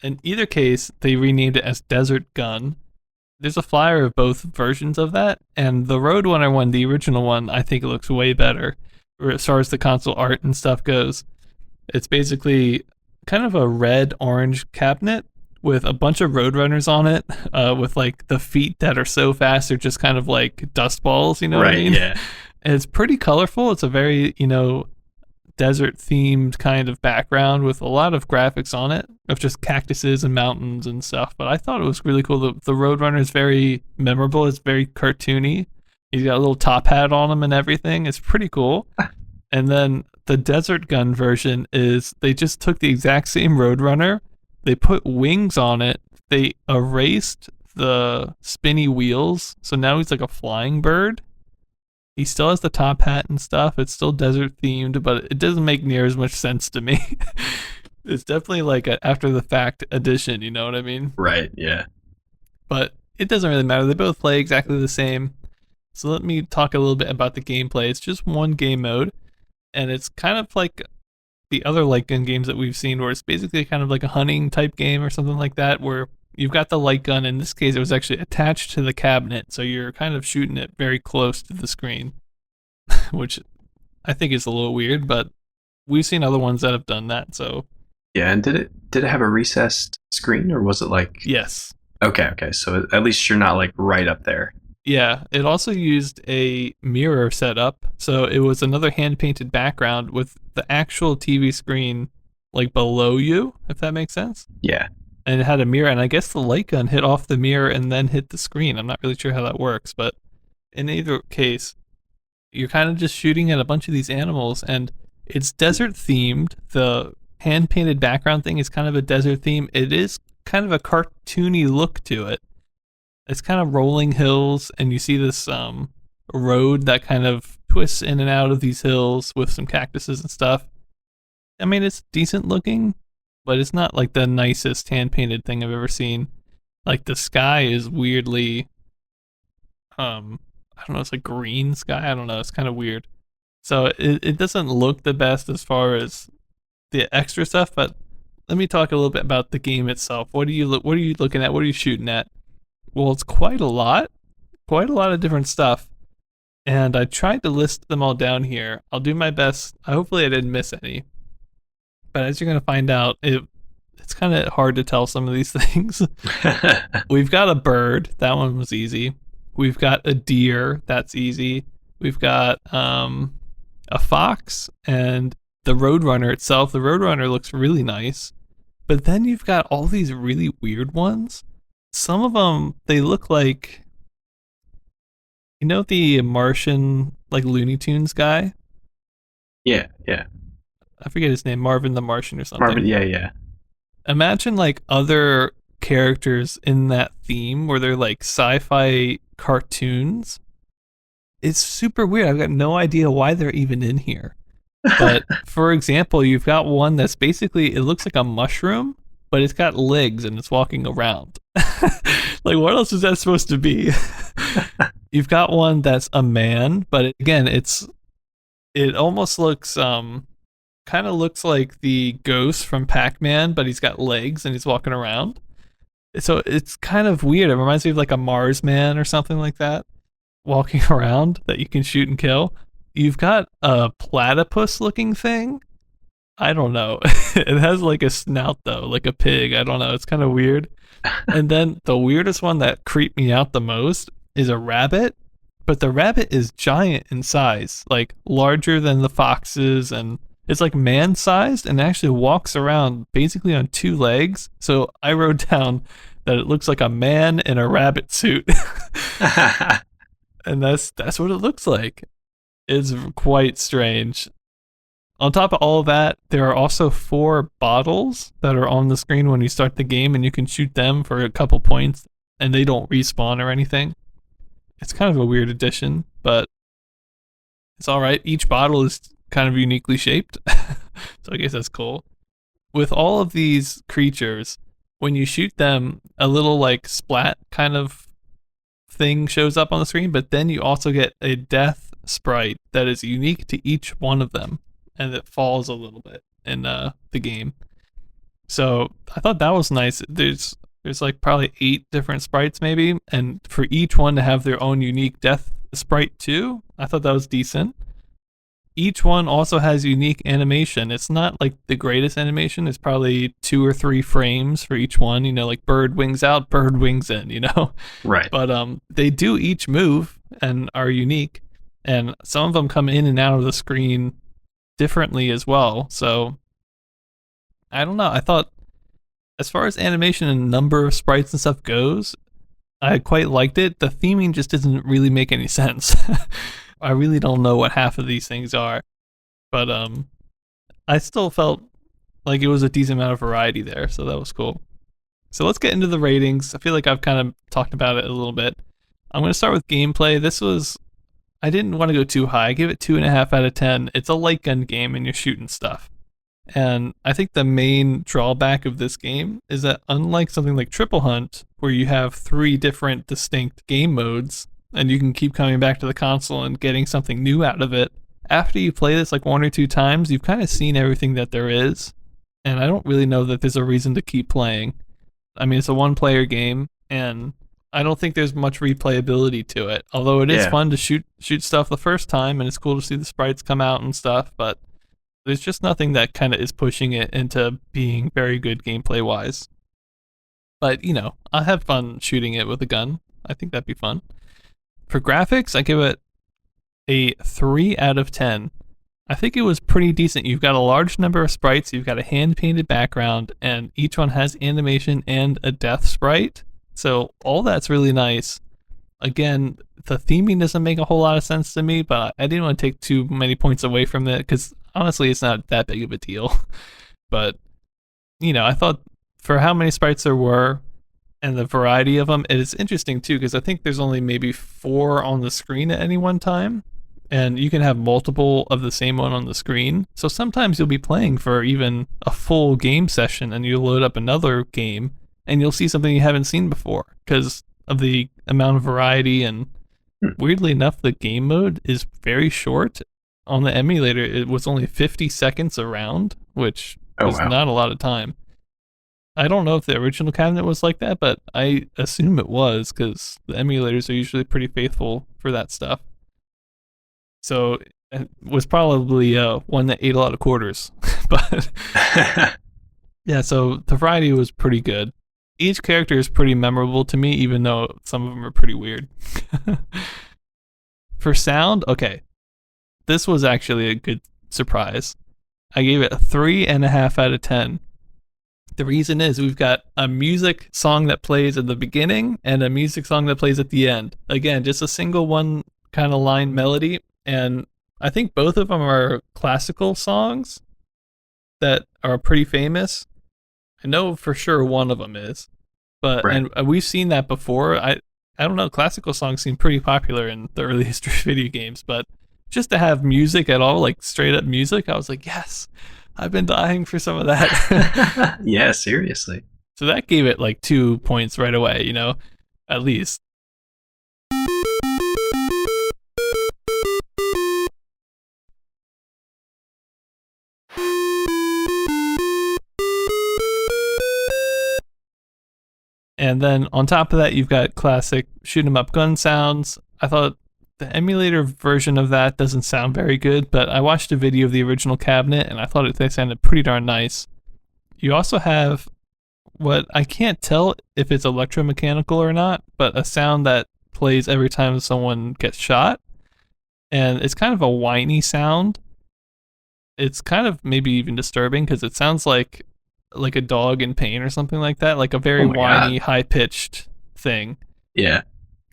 In either case, they renamed it as Desert Gun. There's a flyer of both versions of that, and the Roadrunner one, the original one, I think it looks way better as far as the console art and stuff goes. It's basically kind of a red-orange cabinet with a bunch of Roadrunners on it, with like the feet that are so fast they're just kind of like dust balls, you know what I mean? Yeah. And it's pretty colorful. It's a very, desert themed kind of background with a lot of graphics on it of just cactuses and mountains and stuff. But I thought it was really cool. The Roadrunner is very memorable. It's very cartoony. He's got a little top hat on him and everything. It's pretty cool. And then the Desert Gun version is they just took the exact same Roadrunner. They put wings on it. They erased the spinny wheels. So now he's like a flying bird. He still has the top hat and stuff. It's still desert themed, but it doesn't make near as much sense to me. It's definitely like an after the fact addition, you know what I mean? Right, yeah. But it doesn't really matter. They both play exactly the same. So let me talk a little bit about the gameplay. It's just one game mode, and it's kind of like the other light gun games that we've seen, where it's basically kind of like a hunting type game or something like that, where you've got the light gun. In this case, it was actually attached to the cabinet, so you're kind of shooting it very close to the screen, which I think is a little weird, but we've seen other ones that have done that. So Yeah, and did it have a recessed screen, or was it like yes, okay, so at least you're not like right up there. yeah. It also used a mirror setup, so it was another hand painted background with the actual TV screen like below you, if that makes sense. Yeah. And it had a mirror, and I guess the light gun hit off the mirror and then hit the screen. I'm not really sure how that works, but in either case, you're kind of just shooting at a bunch of these animals, and it's desert themed. The hand painted background thing is kind of a desert theme. It is kind of a cartoony look to it. It's kind of rolling hills, and you see this road that kind of twists in and out of these hills with some cactuses and stuff. I mean, it's decent looking, but it's not like the nicest hand painted thing I've ever seen. Like the sky is weirdly, I don't know, it's like green sky. I don't know, it's kind of weird. So it doesn't look the best as far as the extra stuff. But let me talk a little bit about the game itself. What are you looking at? What are you shooting at? Well, it's quite a lot of different stuff. And I tried to list them all down here. I'll do my best. Hopefully I didn't miss any. But as you're going to find out, it's kind of hard to tell some of these things. We've got a bird. That one was easy. We've got a deer. That's easy. We've got a fox and the Roadrunner itself. The Roadrunner looks really nice. But then you've got all these really weird ones. Some of them, they look like, the Martian, like Looney Tunes guy? Yeah. I forget his name, Marvin the Martian or something. Marvin, yeah. Imagine like other characters in that theme where they're like sci-fi cartoons. It's super weird. I've got no idea why they're even in here. But for example, you've got one that's basically, it looks like a mushroom, but it's got legs and it's walking around. Like, what else is that supposed to be? You've got one that's a man, but again, it almost looks kind of looks like the ghost from Pac-Man, but he's got legs and he's walking around. So it's kind of weird. It reminds me of like a Mars man or something like that, walking around that you can shoot and kill. You've got a platypus looking thing. I don't know. It has like a snout though, like a pig. I don't know. It's kind of weird. And then the weirdest one that creeped me out the most is a rabbit, but the rabbit is giant in size, like larger than the foxes, and it's like man-sized and actually walks around basically on two legs. So I wrote down that it looks like a man in a rabbit suit. And that's what it looks like. It's quite strange. On top of all of that, there are also 4 bottles that are on the screen when you start the game, and you can shoot them for a couple points, and they don't respawn or anything. It's kind of a weird addition, but it's all right. Each bottle is kind of uniquely shaped, so I guess that's cool. With all of these creatures, when you shoot them, a little like splat kind of thing shows up on the screen, but then you also get a death sprite that is unique to each one of them, and it falls a little bit in the game. So I thought that was nice. There's like probably 8 different sprites maybe, and for each one to have their own unique death sprite too, I thought that was decent. Each one also has unique animation. It's not like the greatest animation. It's probably 2 or 3 frames for each one. You know, like bird wings out, bird wings in. You know, Right. but they do each move and are unique, and some of them come in and out of the screen differently as well. So I don't know. I thought as far as animation and number of sprites and stuff goes, I quite liked it. The theming just doesn't really make any sense. I really don't know what half of these things are, but I still felt like it was a decent amount of variety there, so that was cool. So let's get into the ratings. I feel like I've kind of talked about it a little bit. I'm going to start with gameplay. I didn't want to go too high. I gave it 2.5 out of 10. It's a light gun game and you're shooting stuff. And I think the main drawback of this game is that unlike something like Triple Hunt, where you have 3 different distinct game modes and you can keep coming back to the console and getting something new out of it, after you play this like 1 or 2 times, you've kind of seen everything that there is. And I don't really know that there's a reason to keep playing. I mean, it's a 1-player game, and I don't think there's much replayability to it. Although it is fun to shoot stuff the first time, and it's cool to see the sprites come out and stuff, but there's just nothing that kind of is pushing it into being very good gameplay wise. But, you know, I'll have fun shooting it with a gun. I think that'd be fun. For graphics, I give it a 3 out of 10. I think it was pretty decent. You've got a large number of sprites, you've got a hand-painted background, and each one has animation and a death sprite. So all that's really nice. Again, the theming doesn't make a whole lot of sense to me, but I didn't want to take too many points away from it because honestly, it's not that big of a deal. But, you know, I thought for how many sprites there were and the variety of them, it is interesting too because I think there's only maybe 4 on the screen at any one time. And you can have multiple of the same one on the screen. So sometimes you'll be playing for even a full game session and you'll load up another game and you'll see something you haven't seen before because of the amount of variety. And weirdly enough, the game mode is very short. On the emulator, it was only 50 seconds a round, which is not a lot of time. I don't know if the original cabinet was like that, but I assume it was because the emulators are usually pretty faithful for that stuff. So it was probably one that ate a lot of quarters. But yeah, so the variety was pretty good. Each character is pretty memorable to me, even though some of them are pretty weird. For sound, okay, this was actually a good surprise. I gave it a 3.5 out of 10. The reason is we've got a music song that plays at the beginning and a music song that plays at the end. Again, just a single one kind of line melody. And I think both of them are classical songs that are pretty famous. I know for sure one of them is, but and we've seen that before. I don't know. Classical songs seem pretty popular in the early history of video games, but just to have music at all, like straight up music, I was like, yes, I've been dying for some of that. Yeah, seriously. So that gave it like 2 points right away, you know, at least. And then on top of that, you've got classic shoot 'em up gun sounds. I thought the emulator version of that doesn't sound very good, but I watched a video of the original cabinet and I thought they sounded pretty darn nice. You also have what I can't tell if it's electromechanical or not, but a sound that plays every time someone gets shot. And it's kind of a whiny sound. It's kind of maybe even disturbing because it sounds like a dog in pain or something like that, like a very whiny, high-pitched thing. Yeah.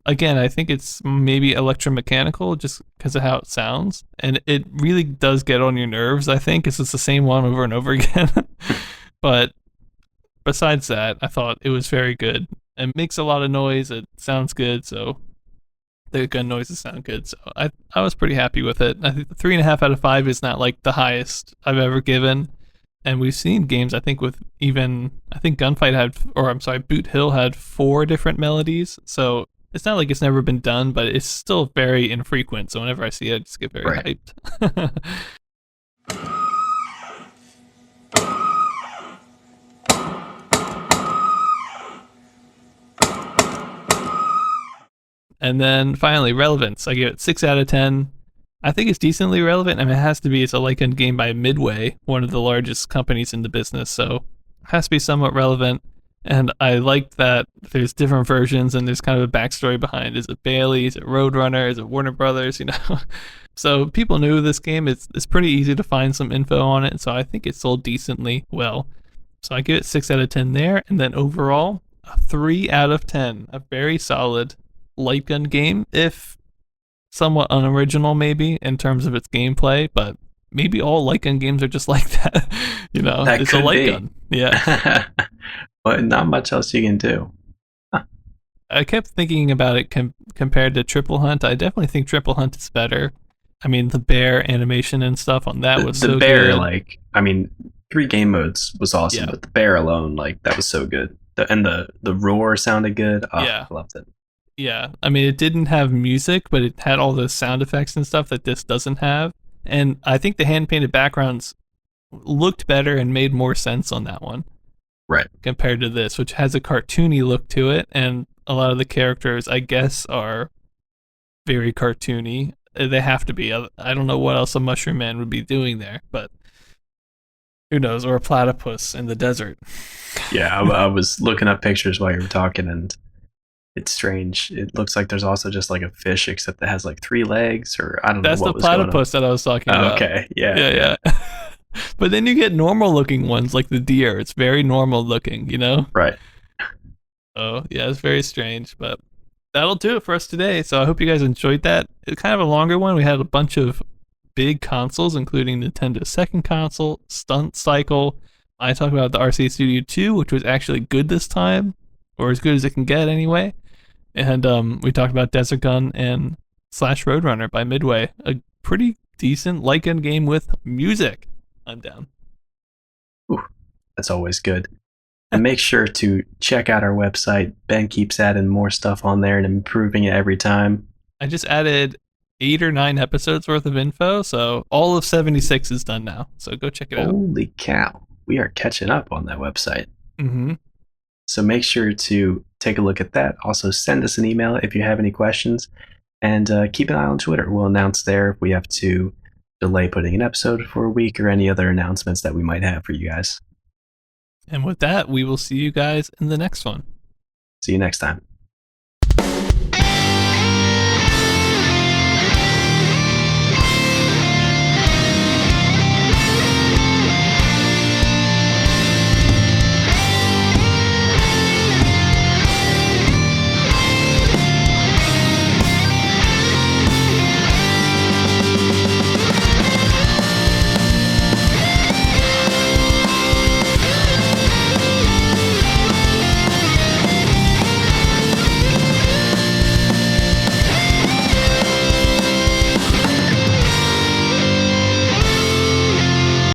again, I think it's maybe electromechanical just because of how it sounds, and it really does get on your nerves. I think it's just the same one over and over again. But besides that, I thought it was very good. It makes a lot of noise. It sounds good, so the gun noises sound good. So I was pretty happy with it. I think the 3.5 out of 5 is not like the highest I've ever given. And we've seen games, I think, with even, I think Gunfight had, or I'm sorry, Boot Hill had 4 different melodies. So it's not like it's never been done, but it's still very infrequent. So whenever I see it, I just get very Right. hyped. And then finally, relevance. I give it 6 out of 10. I think it's decently relevant. I mean, it has to be. It's a Lycan game by Midway, one of the largest companies in the business, so it has to be somewhat relevant. And I like that there's different versions and there's kind of a backstory behind. Is it Bailey? Is it Roadrunner? Is it Warner Brothers? You know, so people knew this game. It's pretty easy to find some info on it. So I think it sold decently well. So I give it 6 out of 10 there. And then overall, a 3 out of 10. A very solid light gun game, if somewhat unoriginal maybe in terms of its gameplay, but maybe all light gun games are just like that. You know, That it's a could light be. gun. Yeah. But not much else you can do. I kept thinking about it compared to Triple Hunt. I definitely think Triple Hunt is better. I mean, the bear animation and stuff on that was The so bear, good. like, I mean, 3 game modes was awesome, Yeah. but the bear alone, like, that was so good. And the roar sounded good. Oh, Yeah. I loved it. Yeah. I mean, it didn't have music, but it had all the sound effects and stuff that this doesn't have. And I think the hand painted backgrounds looked better and made more sense on that one Right. compared to this, which has a cartoony look to it. And a lot of the characters, I guess, are very cartoony. They have to be. I don't know what else a mushroom man would be doing there, but who knows? Or a platypus in the desert. Yeah, I was looking up pictures while you were talking, and it's strange. It looks like there's also just like a fish, except that has like 3 legs, or I don't know That's the what was going on. platypus that I was talking Oh, about. okay. Yeah. Yeah, yeah. But then you get normal looking ones like the deer. It's very normal looking, you know? Right. Oh, yeah, it's very strange. But that'll do it for us today. So I hope you guys enjoyed that. It's kind of a longer one. We had a bunch of big consoles, including Nintendo's second console, Stunt Cycle. I talked about the RCA Studio II, which was actually good this time, or as good as it can get anyway. And we talked about Desert Gun and Slash Roadrunner by Midway, a pretty decent light gun game with music. I'm down. Ooh, that's always good. And make sure to check out our website. Ben keeps adding more stuff on there and improving it every time. I just added 8 or 9 episodes worth of info, so all of 76 is done now. So go check it out. Holy cow. We are catching up on that website. Mm-hmm. So make sure to take a look at that. Also, send us an email if you have any questions. And keep an eye on Twitter. We'll announce there if we have to delay putting an episode for a week or any other announcements that we might have for you guys. And with that, we will see you guys in the next one. See you next time.